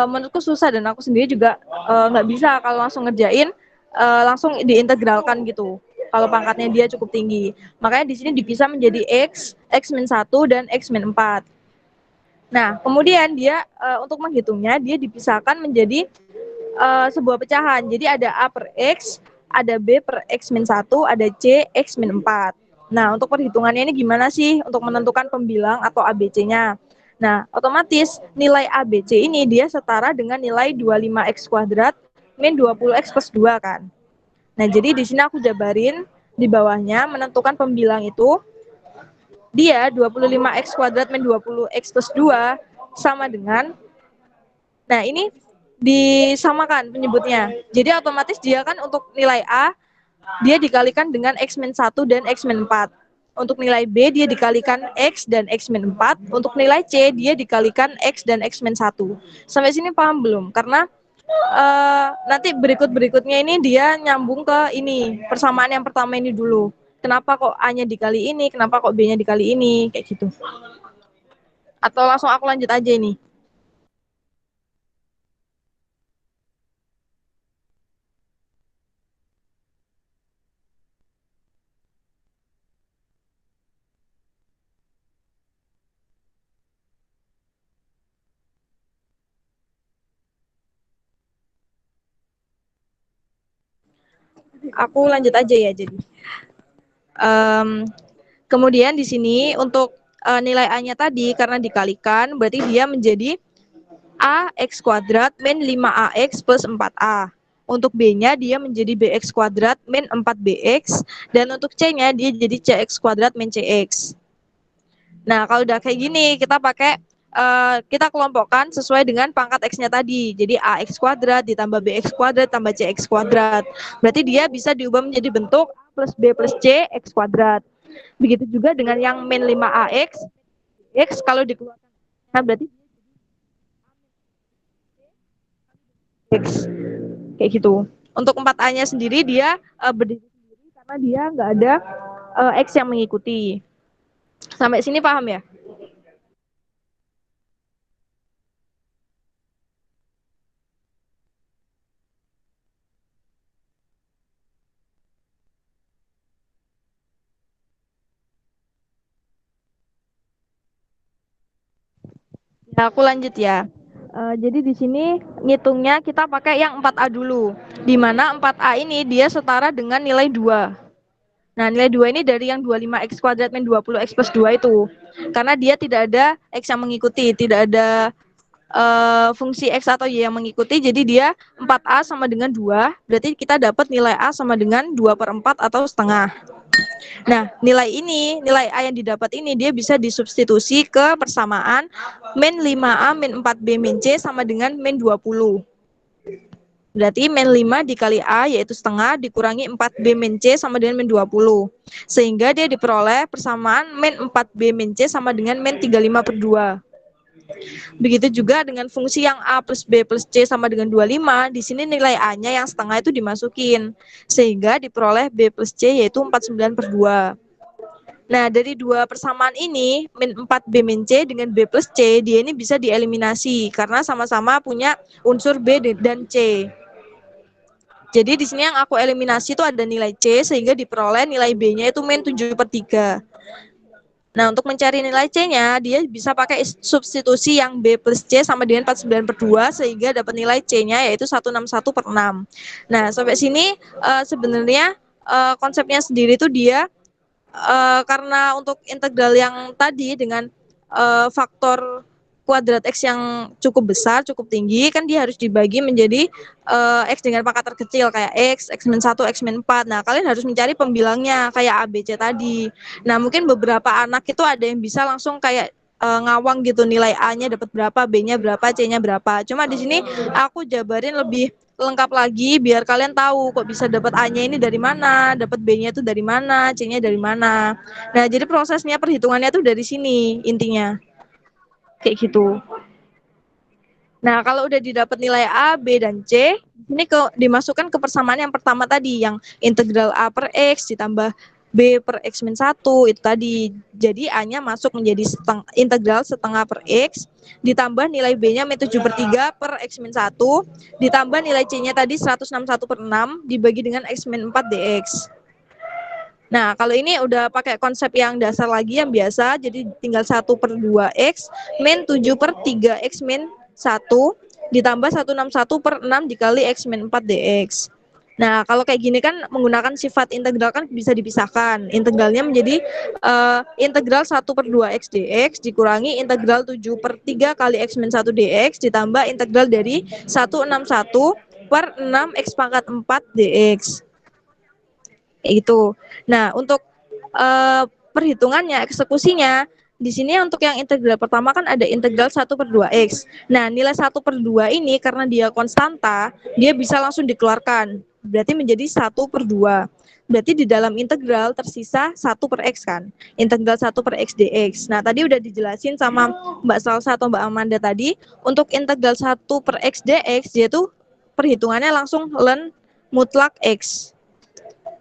Speaker 1: menurutku susah, dan aku sendiri juga nggak bisa kalau langsung ngerjain langsung diintegralkan gitu kalau pangkatnya dia cukup tinggi. Makanya di sini dipisah menjadi x, x min 1 dan x min 4. Nah, kemudian dia untuk menghitungnya dia dipisahkan menjadi sebuah pecahan. Jadi ada A per X, ada B per X min 1, ada C X min 4. Nah, untuk perhitungannya ini gimana sih untuk menentukan pembilang atau ABC-nya? Nah, otomatis nilai ABC ini dia setara dengan nilai 25X kuadrat min 20X plus 2 kan. Nah, jadi di sini aku jabarin di bawahnya menentukan pembilang itu dia 25X kuadrat min 20X plus 2 sama dengan, nah ini disamakan penyebutnya. Jadi otomatis dia kan untuk nilai A dia dikalikan dengan X min 1 dan X min 4. Untuk nilai B dia dikalikan X dan X min 4. Untuk nilai C dia dikalikan X dan X min 1. Sampai sini paham belum? Karena nanti berikut-berikutnya ini dia nyambung ke ini, persamaan yang pertama ini dulu. Kenapa kok A-nya dikali ini, kenapa kok B-nya dikali ini, kayak gitu. Atau langsung aku lanjut aja ini. Aku lanjut aja ya jadi. Kemudian di sini untuk nilai A-nya tadi karena dikalikan berarti dia menjadi AX kuadrat min 5AX plus 4A. Untuk B-nya dia menjadi BX kuadrat min 4BX, dan untuk C-nya dia jadi CX kuadrat min CX. Nah, kalau udah kayak gini kita pakai kita kelompokkan sesuai dengan pangkat X-nya tadi. Jadi AX kuadrat ditambah BX kuadrat tambah CX kuadrat. Berarti dia bisa diubah menjadi bentuk A plus B plus C X kuadrat. Begitu juga dengan yang min 5AX, X kalau dikeluarkan, nah berarti X. Kayak gitu. Untuk 4A-nya sendiri dia berdiri sendiri karena dia nggak ada X yang mengikuti. Sampai sini paham ya? Ya, aku lanjut ya. Jadi di sini ngitungnya kita pakai yang 4A dulu. Di mana 4A ini dia setara dengan nilai 2. Nah, nilai 2 ini dari yang 25X kuadrat min 20X plus 2 itu. Karena dia tidak ada X yang mengikuti, tidak ada fungsi X atau Y yang mengikuti, jadi dia 4A sama dengan 2, berarti kita dapat nilai A sama dengan 2/4 atau setengah. Nah, nilai A yang didapat ini, dia bisa disubstitusi ke persamaan min 5A min 4B min C sama dengan min 20. Berarti min 5 dikali A yaitu setengah dikurangi 4B min C sama dengan min 20. Sehingga dia diperoleh persamaan min 4B min C sama dengan min 35/2. Begitu juga dengan fungsi yang A plus B plus C sama dengan 25, di sini nilai A-nya yang setengah itu dimasukin. Sehingga diperoleh B plus C yaitu 49/2. Nah, dari dua persamaan ini, min 4B min C dengan B plus C, dia ini bisa dieliminasi karena sama-sama punya unsur B dan C. Jadi di sini yang aku eliminasi itu ada nilai C, sehingga diperoleh nilai B-nya itu min 7/3. Nah, untuk mencari nilai C-nya, dia bisa pakai substitusi yang B plus C sama dengan 49 per 2, sehingga dapat nilai C-nya yaitu 161 per 6. Nah, sampai sini sebenarnya konsepnya sendiri itu dia karena untuk integral yang tadi dengan faktor kuadrat X yang cukup besar, cukup tinggi, kan dia harus dibagi menjadi X dengan pangkat terkecil kayak X min 1, X min 4. Nah, kalian harus mencari pembilangnya kayak ABC tadi. Nah, mungkin beberapa anak itu ada yang bisa langsung kayak ngawang gitu, nilai A-nya dapat berapa, B-nya berapa, C-nya berapa. Cuma di sini aku jabarin lebih lengkap lagi biar kalian tahu kok bisa dapat A-nya ini dari mana, dapat B-nya itu dari mana, C-nya dari mana. Nah, jadi prosesnya perhitungannya tuh dari sini intinya. Kayak gitu. Nah, kalau udah didapat nilai A, B, dan C, ini dimasukkan ke persamaan yang pertama tadi, yang integral A per X ditambah B per X min 1, itu tadi. Jadi A-nya masuk menjadi integral setengah per X, ditambah nilai B-nya min 7 per 3 per X min 1, ditambah nilai C-nya tadi 161 per 6, dibagi dengan X min 4 dx. Nah, kalau ini udah pakai konsep yang dasar lagi, yang biasa, jadi tinggal 1 per 2X, min 7 per 3X min 1, ditambah 161 per 6 dikali X min 4 dx. Nah, kalau kayak gini kan menggunakan sifat integral kan bisa dipisahkan. Integralnya menjadi integral 1 per 2X dx dikurangi integral 7 per 3 kali X min 1 dx ditambah integral dari 161 per 6X pangkat 4 dx. Itu. Nah, untuk perhitungannya, eksekusinya, di sini untuk yang integral pertama kan ada integral 1 per 2X. Nah, nilai 1 per 2 ini karena dia konstanta, dia bisa langsung dikeluarkan. Berarti menjadi 1 per 2. Berarti di dalam integral tersisa 1 per X kan. Integral 1 per X dx. Nah, tadi udah dijelasin sama Mbak Salsa atau Mbak Amanda tadi, untuk integral 1 per X dx, dia tuh perhitungannya langsung ln mutlak X.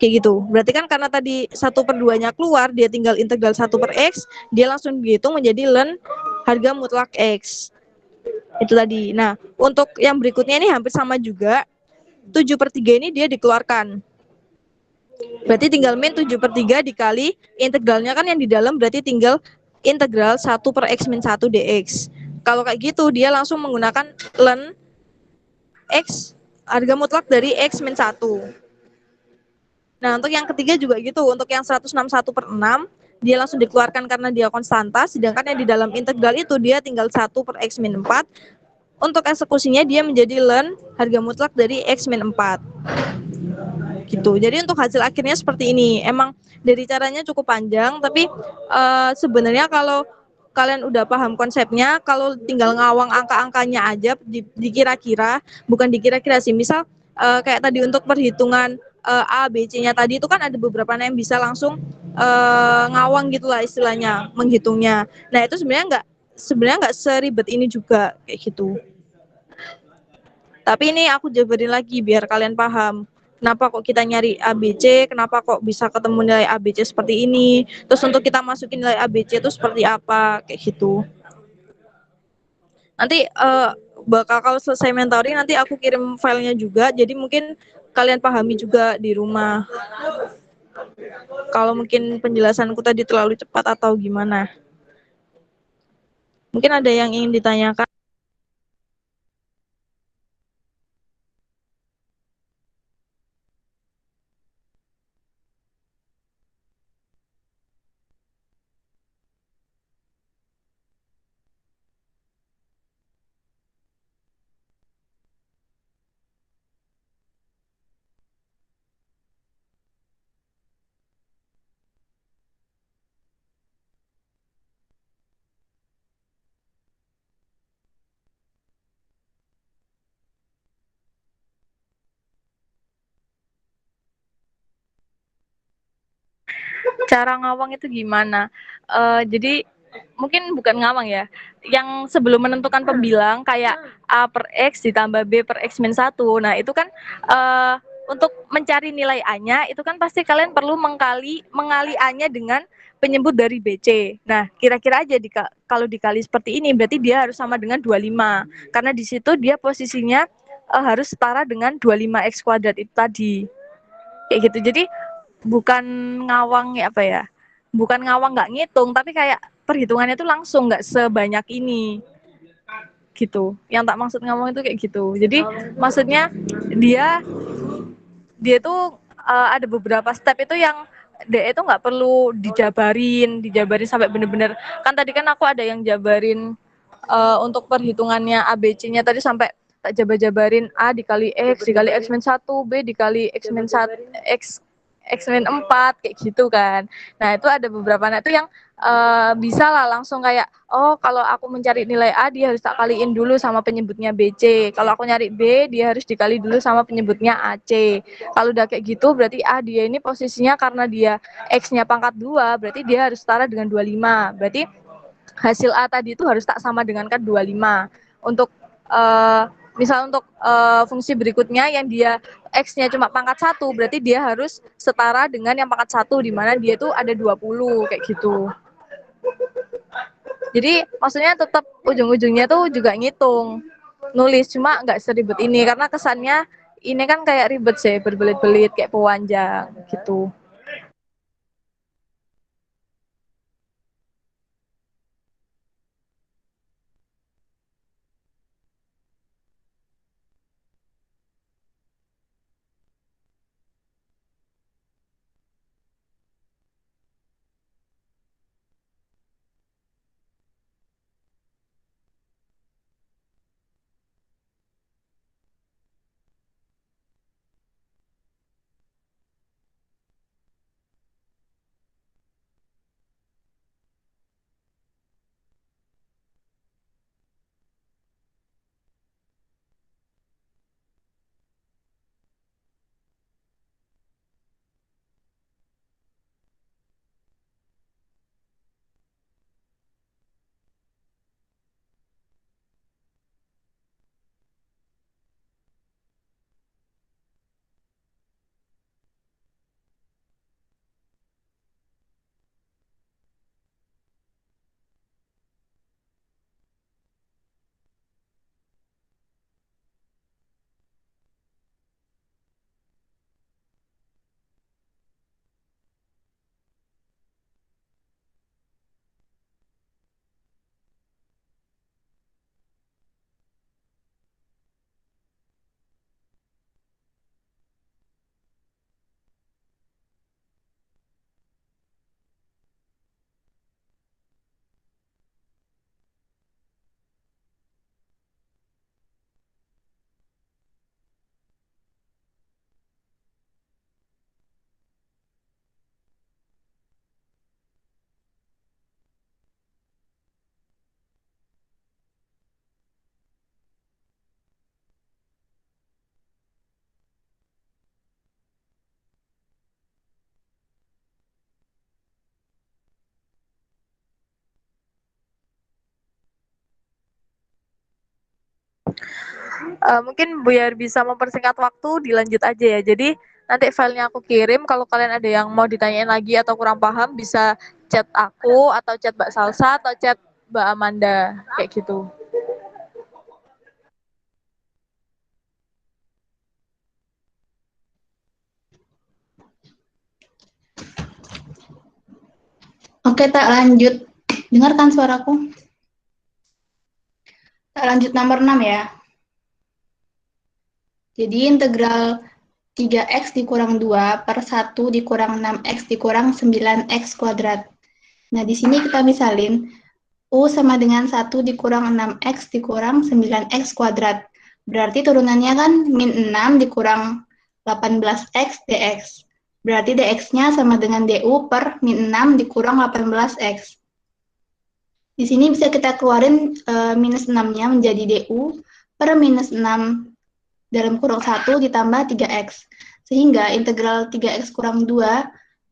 Speaker 1: Kayak gitu. Berarti kan karena tadi 1 per 2-nya keluar, dia tinggal integral 1 per X, dia langsung dihitung menjadi ln harga mutlak X. Itu tadi. Nah, untuk yang berikutnya ini hampir sama juga. 7 per 3 ini dia dikeluarkan. Berarti tinggal min 7 per 3 dikali integralnya kan yang di dalam, berarti tinggal integral 1 per X min 1 dx. Kalau kayak gitu, dia langsung menggunakan ln X harga mutlak dari X min 1. Nah, untuk yang ketiga juga gitu, untuk yang 161 per 6, dia langsung dikeluarkan karena dia konstanta, sedangkan yang di dalam integral itu dia tinggal 1 per X min 4. Untuk eksekusinya dia menjadi ln harga mutlak dari X min 4. Gitu. Jadi untuk hasil akhirnya seperti ini. Emang dari caranya cukup panjang, tapi sebenarnya kalau kalian udah paham konsepnya, kalau tinggal ngawang angka-angkanya aja, dikira-kira, bukan dikira-kira sih, misal kayak tadi untuk perhitungan A, B, C-nya tadi itu kan ada beberapa yang bisa langsung ngawang gitulah istilahnya, menghitungnya. Nah, itu sebenarnya nggak seribet ini juga kayak gitu. Tapi ini aku jabarin lagi biar kalian paham. Kenapa kok kita nyari ABC, kenapa kok bisa ketemu nilai ABC seperti ini. Terus untuk kita masukin nilai ABC itu seperti apa, kayak gitu. Nanti bakal kalau selesai mentoring nanti aku kirim filenya juga, jadi mungkin kalian pahami juga di rumah. Kalau mungkin penjelasanku tadi terlalu cepat atau gimana. Mungkin ada yang ingin ditanyakan. Cara ngawang itu gimana? Jadi mungkin bukan ngawang ya. Yang sebelum menentukan pembilang kayak A per X ditambah B per X min 1. Nah, itu kan untuk mencari nilai A-nya itu kan pasti kalian perlu mengali A-nya dengan penyebut dari BC. Nah, kira-kira aja kalau dikali seperti ini berarti dia harus sama dengan 25. Karena di situ dia posisinya harus setara dengan 25X kuadrat itu tadi. Kayak gitu. Jadi bukan ngawang ya apa ya, bukan ngawang nggak ngitung, tapi kayak perhitungannya tuh langsung nggak sebanyak ini gitu. Yang tak maksud ngomong itu kayak gitu. Jadi maksudnya dia dia tuh ada beberapa step itu yang dia itu nggak perlu dijabarin sampai bener-bener. Kan tadi kan aku ada yang jabarin untuk perhitungannya ABC-nya tadi sampai tak jabarin A dikali X min 1, B dikali X min 1, X min 4 kayak gitu kan. Nah, itu ada beberapa itu yang bisa lah langsung kayak oh kalau aku mencari nilai A dia harus tak kaliin dulu sama penyebutnya BC. Kalau aku nyari B dia harus dikali dulu sama penyebutnya AC. Kalau udah kayak gitu berarti A dia ini posisinya karena dia X-nya pangkat 2 berarti dia harus setara dengan 25. Berarti hasil A tadi itu harus tak sama dengan kan 25. Untuk misal untuk fungsi berikutnya yang dia X-nya cuma pangkat 1, berarti dia harus setara dengan yang pangkat 1, di mana dia tuh ada 20, kayak gitu. Jadi maksudnya tetap ujung-ujungnya tuh juga ngitung, nulis, cuma nggak seribet ini, karena kesannya ini kan kayak ribet sih, berbelit-belit, kayak pewanjang, gitu. Mungkin biar bisa mempersingkat waktu dilanjut aja ya. Jadi nanti filenya aku kirim. Kalau kalian ada yang mau ditanyain lagi atau kurang paham bisa chat aku atau chat Mbak Salsa atau chat Mbak Amanda kayak gitu.
Speaker 5: Oke, tak lanjut. Dengarkan suaraku. Tak lanjut nomor 6 ya. Jadi integral 3x dikurang 2 per 1 dikurang 6x dikurang 9x kuadrat. Nah, di sini kita misalin U sama dengan 1 dikurang 6x dikurang 9x kuadrat. Berarti turunannya kan min 6 dikurang 18x dx. Berarti dx-nya sama dengan du per min 6 dikurang 18x. Di sini bisa kita keluarin minus 6-nya menjadi du per minus 6 dalam kurung 1 ditambah 3x. Sehingga integral 3x kurang 2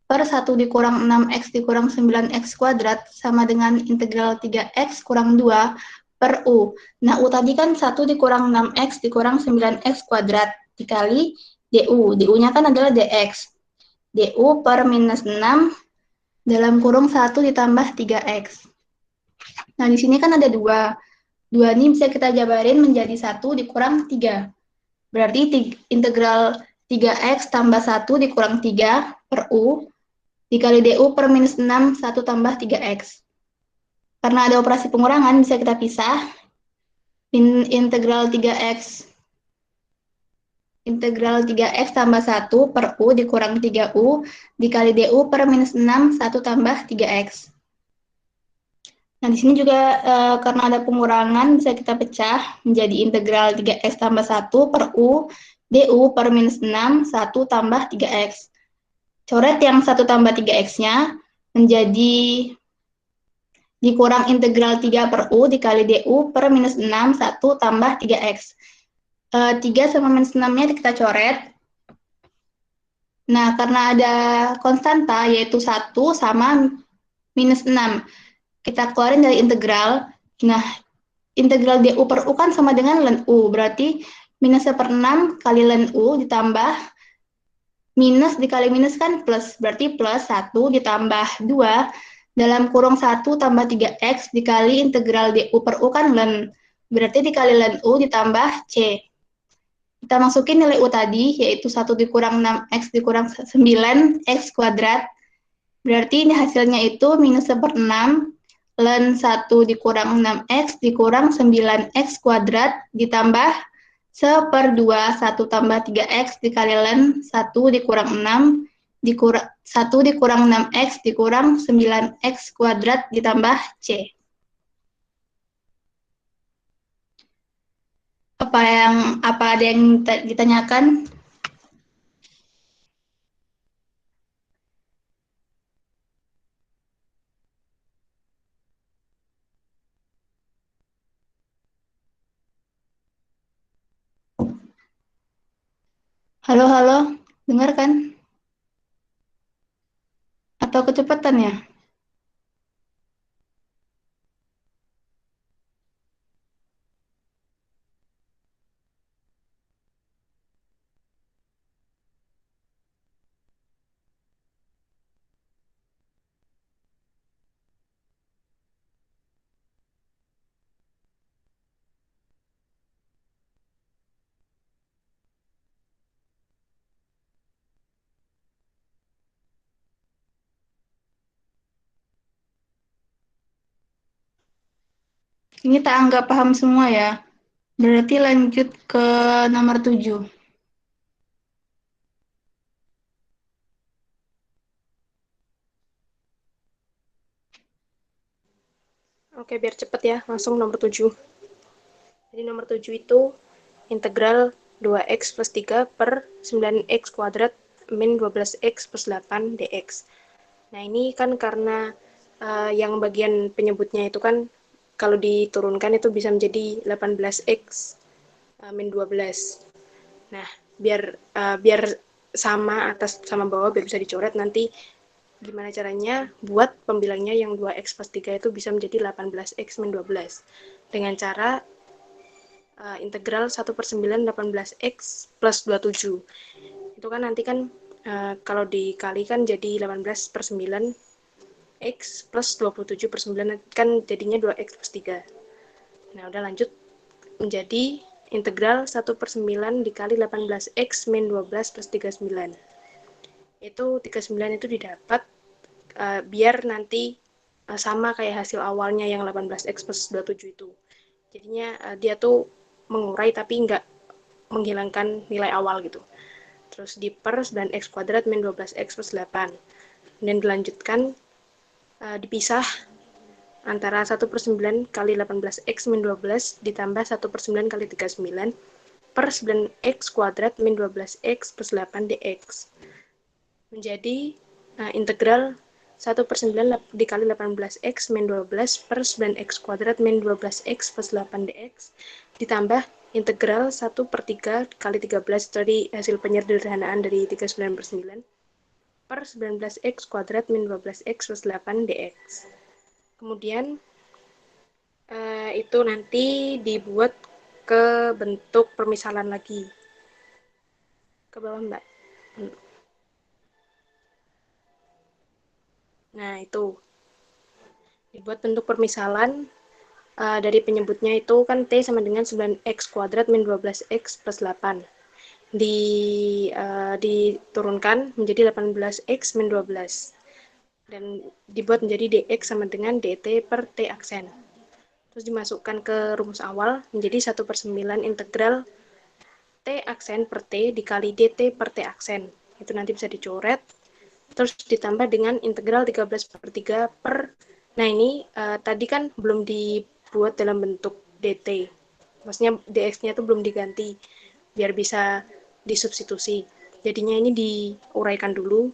Speaker 5: per 1 dikurang 6x dikurang 9x kuadrat sama dengan integral 3x kurang 2 per u. Nah, u tadi kan 1 dikurang 6x dikurang 9x kuadrat dikali du. Du-nya kan adalah dx. Du per minus 6 dalam kurung 1 ditambah 3x. Nah, di sini kan ada 2. 2 ini bisa kita jabarin menjadi 1 dikurang 3. Berarti integral 3x tambah 1 dikurang 3 per U dikali DU per minus 6, 1 tambah 3X. Karena ada operasi pengurangan, bisa kita pisah. Integral 3X tambah 1 per U dikurang 3U dikali DU per minus 6, 1 tambah 3X. Nah, di sini juga karena ada pengurangan, bisa kita pecah menjadi integral 3X tambah 1 per U DU per minus 6, 1 tambah 3X. Coret yang 1 tambah 3X-nya menjadi dikurang integral 3 per U dikali DU per minus 6, 1 tambah 3X. 3 sama minus 6-nya kita coret. Nah, karena ada konstanta, yaitu 1 sama minus 6. Kita keluarin dari integral. Nah, integral DU per U kan sama dengan ln U. Berarti minus 1/6 kali ln U ditambah minus dikali minus kan plus. Berarti plus 1 ditambah 2 dalam kurung 1 tambah 3X dikali integral DU per U kan ln. Berarti dikali ln U ditambah C. Kita masukin nilai U tadi, yaitu 1 dikurang 6X dikurang 9X kuadrat. Berarti ini hasilnya itu minus 1/6 ln 1 dikurang 6X dikurang 9X kuadrat ditambah 1/2 1 tambah 3X dikali ln 1 dikurang 6 dikurang 1 dikurang 6X dikurang 9X kuadrat ditambah C. Apa ada yang ditanyakan? Halo, dengar kan? Atau kecepatan ya? Ini tak anggap paham semua ya. Berarti lanjut ke nomor 7.
Speaker 2: Oke, biar cepet ya, langsung nomor 7. Jadi nomor 7 itu integral 2x plus 3 per 9x kuadrat min 12x plus 8 dx. Nah, ini kan karena yang bagian penyebutnya itu kan kalau diturunkan itu bisa menjadi 18x min 12. Nah, biar sama atas sama bawah biar bisa dicoret, nanti gimana caranya buat pembilangnya yang 2x plus 3 itu bisa menjadi 18x min 12 dengan cara integral 1/9 18x plus 27. Itu kan nanti kan kalau dikali kan jadi 18/9 x plus 27/9 kan jadinya 2x plus 3. Nah, udah lanjut menjadi integral 1/9 dikali 18x min 12 plus 39. Itu 39 itu didapat biar nanti sama kayak hasil awalnya yang 18x plus 27 itu. Jadinya dia tuh mengurai tapi nggak menghilangkan nilai awal gitu. Terus di per 9x kuadrat min 12x plus 8. Dan dilanjutkan dipisah antara 1/9 kali 18x min 12 ditambah 1/9 kali 39 per 9x kuadrat min 12x plus 8 dx. Menjadi integral 1/9 dikali 18x min 12 per 9x kuadrat min 12x plus 8 dx ditambah integral 1/3 kali 13 tadi hasil penyederhanaan dari 39/9 per 19x kuadrat min 12x plus 8 dx. Kemudian itu nanti dibuat ke bentuk permisalan lagi. Ke bawah, Mbak. Nah, itu dibuat bentuk permisalan dari penyebutnya itu kan T sama dengan 9x kuadrat min 12x plus 8. Diturunkan menjadi 18x min 12. dan dibuat menjadi dx sama dengan dt per t aksen. Terus dimasukkan ke rumus awal menjadi 1/9 integral t aksen per t dikali dt per t aksen. Itu nanti bisa dicoret. Terus ditambah dengan integral 13/3 per, nah ini tadi kan belum dibuat dalam bentuk dt. Maksudnya dx-nya itu belum diganti biar bisa disubstitusi. Jadinya ini diuraikan dulu,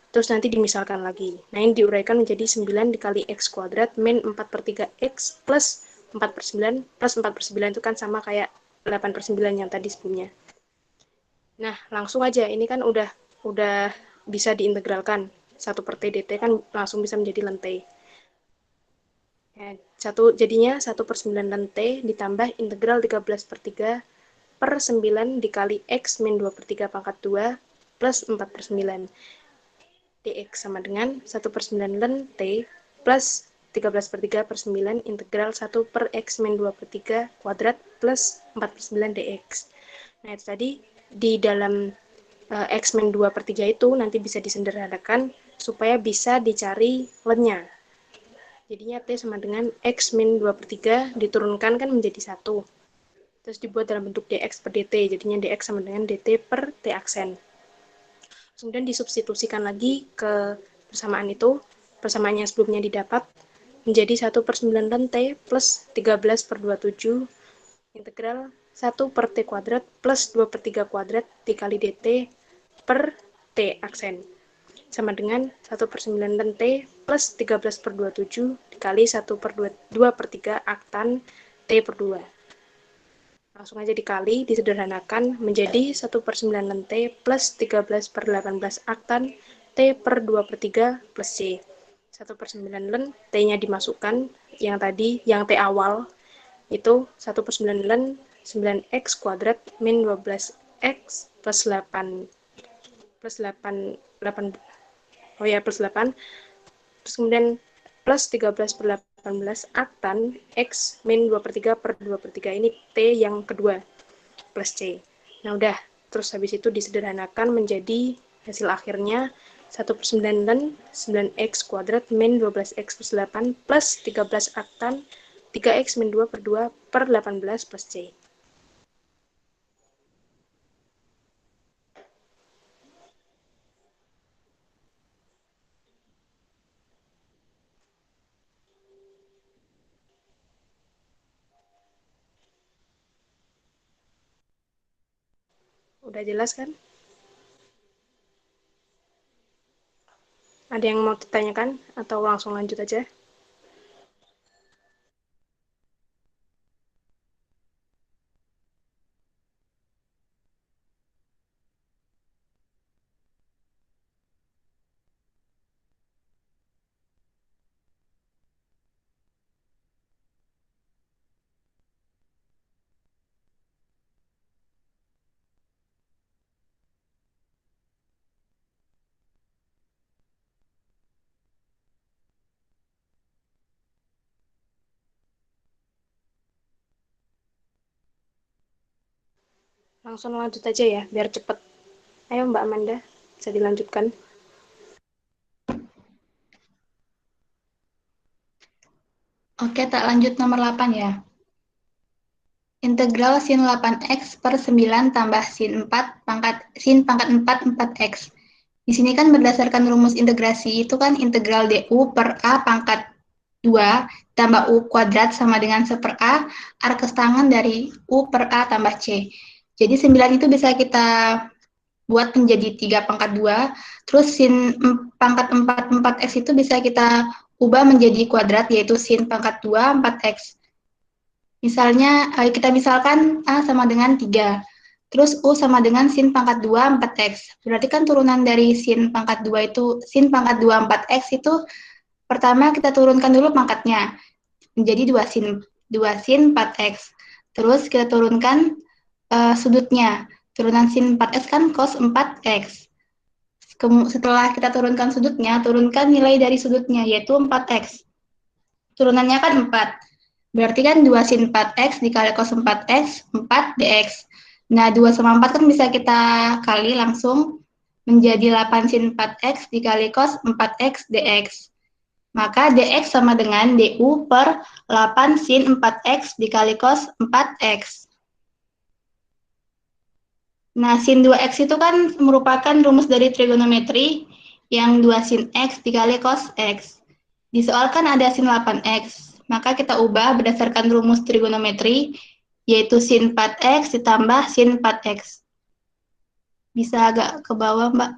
Speaker 2: terus nanti dimisalkan lagi. Nah, ini diuraikan menjadi 9 dikali x kuadrat min 4/3x plus 4/9 plus 4/9 itu kan sama kayak 8/9 yang tadi sebelumnya. Nah, langsung aja. Ini kan udah bisa diintegralkan. 1/t dt kan langsung bisa menjadi ln t. Ya, jadinya 1/9 ln t ditambah integral 13/3 per 9 dikali x min 2/3 pangkat 2 plus 4/9 dx sama dengan 1/9 ln t plus 13/3 per 9 integral 1 per x min 2/3 kuadrat plus 4/9 dx. Nah, itu tadi di dalam x min 2/3 itu nanti bisa disederhanakan supaya bisa dicari ln-nya. Jadinya t sama dengan x min 2/3 diturunkan kan menjadi 1. Terus dibuat dalam bentuk dx per dt, jadinya dx sama dengan dt per t aksen. Kemudian disubstitusikan lagi ke persamaan itu, persamaan yang sebelumnya didapat, menjadi 1/9 ln t plus 13/27 integral 1 per t kuadrat plus 2/3 kuadrat dikali dt per t aksen. Sama dengan 1/9 ln t plus 13/27 dikali 1/2/3 aktan t per 2. Langsung aja dikali, disederhanakan menjadi 1/9 ln t plus 13/18 aktan t per 2/3 plus c. 1/9 ln t-nya dimasukkan, yang tadi, yang t awal, itu 1/9 ln 9x kuadrat min 12x plus 8 plus 8 plus 8, terus kemudian plus 13/18 aktan x min 2/3 per 2/3, ini t yang kedua plus c. Nah udah, terus habis itu disederhanakan menjadi hasil akhirnya 1/9 ln 9x kuadrat min 12x plus 8 plus 13 aktan 3x min 2 per 2 per 18 plus c. Udah jelas kan? Ada yang mau ditanyakan atau langsung lanjut aja? Langsung lanjut aja ya, biar cepet. Ayo Mbak Amanda, bisa dilanjutkan.
Speaker 5: Oke, tak lanjut nomor 8 ya. Integral sin 8x per 9 tambah sin 4 pangkat 4 4x. Di sini kan berdasarkan rumus integrasi itu kan integral du per a pangkat 2 tambah u kuadrat sama dengan 1 per a, arkes tangan dari u per a tambah c. Jadi 9 itu bisa kita buat menjadi 3 pangkat 2, terus sin pangkat 4 4x itu bisa kita ubah menjadi kuadrat, yaitu sin pangkat 2 4x. Misalnya, kita misalkan A sama dengan 3, terus U sama dengan sin pangkat 2 4x. Berarti kan turunan dari sin pangkat 2 itu, sin pangkat 2 4x itu, pertama kita turunkan dulu pangkatnya, menjadi 2 sin 4x. Terus kita turunkan sudutnya, turunan sin 4x kan cos 4x. Setelah kita turunkan sudutnya, turunkan nilai dari sudutnya, yaitu 4x. Turunannya kan 4. Berarti kan 2 sin 4x dikali cos 4x, 4 dx. Nah, 2 sama 4 kan bisa kita kali langsung. menjadi 8 sin 4x dikali cos 4x dx. Maka dx sama dengan du per 8 sin 4x dikali cos 4x. Nah, sin 2x itu kan merupakan rumus dari trigonometri yang 2 sin x dikali cos x. Di soal kan ada sin 8x, maka kita ubah berdasarkan rumus trigonometri, yaitu sin 4x ditambah sin 4x. Bisa agak ke bawah, Mbak.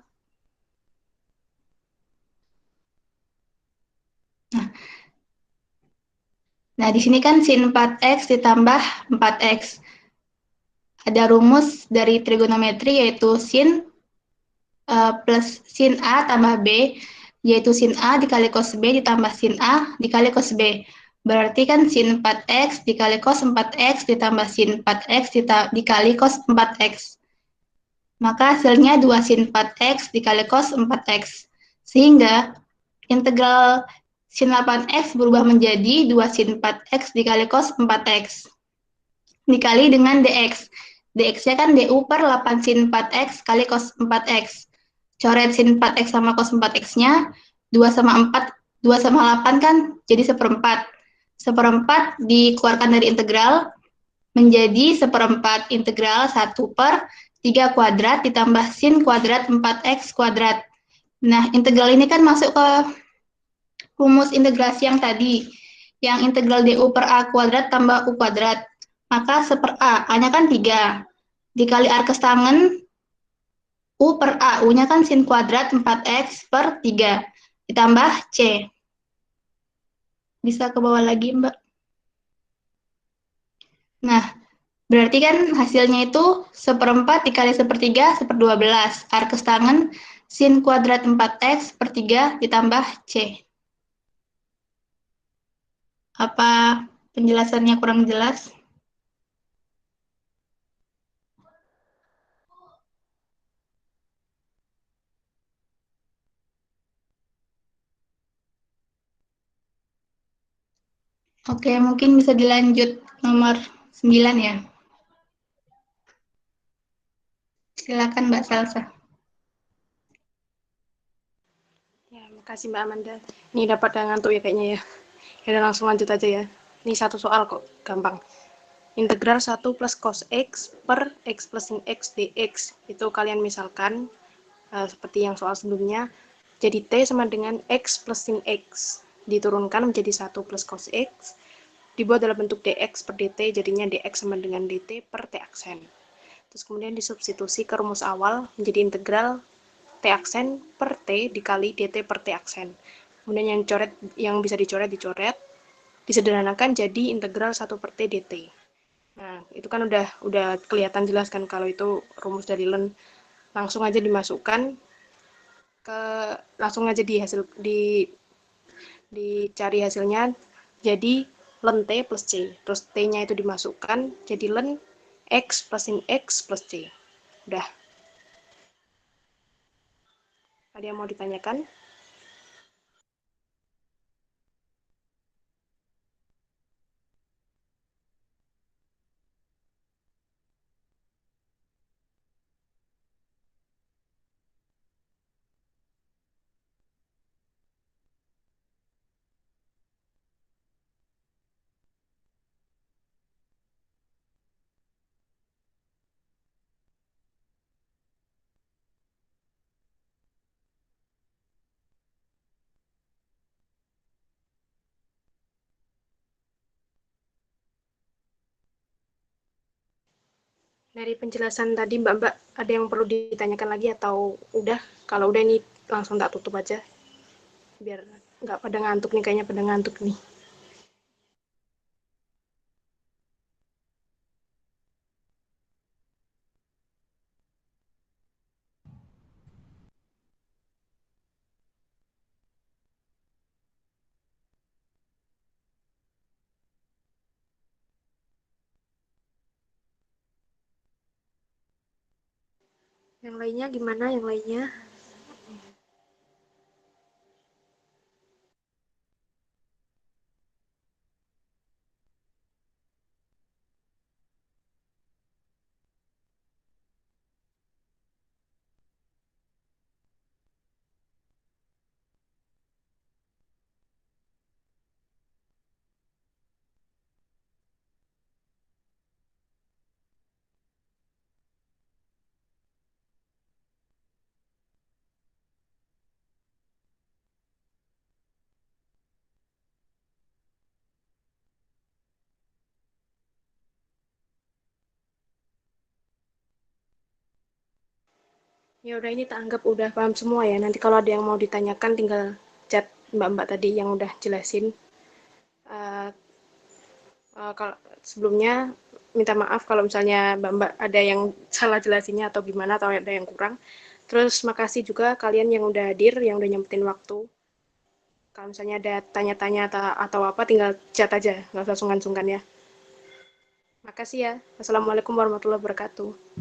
Speaker 5: Nah, di sini kan sin 4x ditambah 4x. Ada rumus dari trigonometri yaitu sin plus sin A tambah B, yaitu sin A dikali cos B ditambah sin A dikali cos B. Berarti kan sin 4x dikali cos 4x ditambah sin 4x dikali cos 4x. Maka hasilnya 2 sin 4x dikali cos 4x. Sehingga integral sin 8x berubah menjadi 2 sin 4x dikali cos 4x. Dikali dengan dx. Dx-nya kan du per 8 sin 4x kali cos 4x. Coret sin 4x sama cos 4x-nya, 2 sama 4, 2 sama 8 kan jadi seperempat. Seperempat dikeluarkan dari integral, menjadi seperempat integral 1 per 3 kuadrat ditambah sin kuadrat 4x kuadrat. Nah, integral ini kan masuk ke rumus integrasi yang tadi, yang integral du per a kuadrat tambah u kuadrat. Maka seper a, a-nya kan 3, dikali arkes tangen, u per a, u-nya kan sin kuadrat 4x per 3, ditambah c. Bisa ke bawah lagi, Mbak. Nah, berarti kan hasilnya itu seperempat dikali sepertiga, 1/12. Arkes tangen, sin kuadrat 4x per 3 ditambah c. Apa penjelasannya kurang jelas? Oke, mungkin bisa dilanjut nomor 9 ya. Silakan Mbak Salsa.
Speaker 2: Ya, makasih Mbak Amanda. Ini dapat ngantuk ya kayaknya ya. Ya udah langsung lanjut aja ya. Ini satu soal kok, gampang. Integral 1 plus cos x per x plus sin x dx. Itu kalian misalkan, seperti yang soal sebelumnya, jadi t sama dengan x plus sin x. Diturunkan menjadi 1 plus cos x. Dibuat dalam bentuk dx per dt, jadinya dx sama dengan dt per t aksen. Terus kemudian disubstitusi ke rumus awal menjadi integral t aksen per t dikali dt per t aksen. Kemudian yang bisa dicoret, disederhanakan jadi integral 1 per t dt. Nah, itu kan udah kelihatan jelas kan kalau itu rumus dari Len. Langsung aja dimasukkan langsung aja dicari hasilnya jadi len t plus c. Terus t-nya itu dimasukkan jadi len x plus sin x plus c. Udah. Ada yang mau ditanyakan? Dari penjelasan tadi Mbak-Mbak, ada yang perlu ditanyakan lagi atau udah? Kalau udah ini langsung tak tutup aja. Biar nggak pada ngantuk nih, kayaknya pada ngantuk nih. Yang lainnya gimana? Yang lainnya? Ya udah, ini tak anggap udah paham semua ya. Nanti kalau ada yang mau ditanyakan tinggal chat Mbak-mbak tadi yang udah jelasin. Eh, kalau sebelumnya minta maaf kalau misalnya Mbak-mbak ada yang salah jelasinnya atau gimana atau ada yang kurang. Terus makasih juga kalian yang udah hadir, yang udah nyempetin waktu. Kalau misalnya ada tanya-tanya atau apa, tinggal chat aja, nggak usah sungkan-sungkan ya. Makasih ya. Assalamualaikum warahmatullahi wabarakatuh.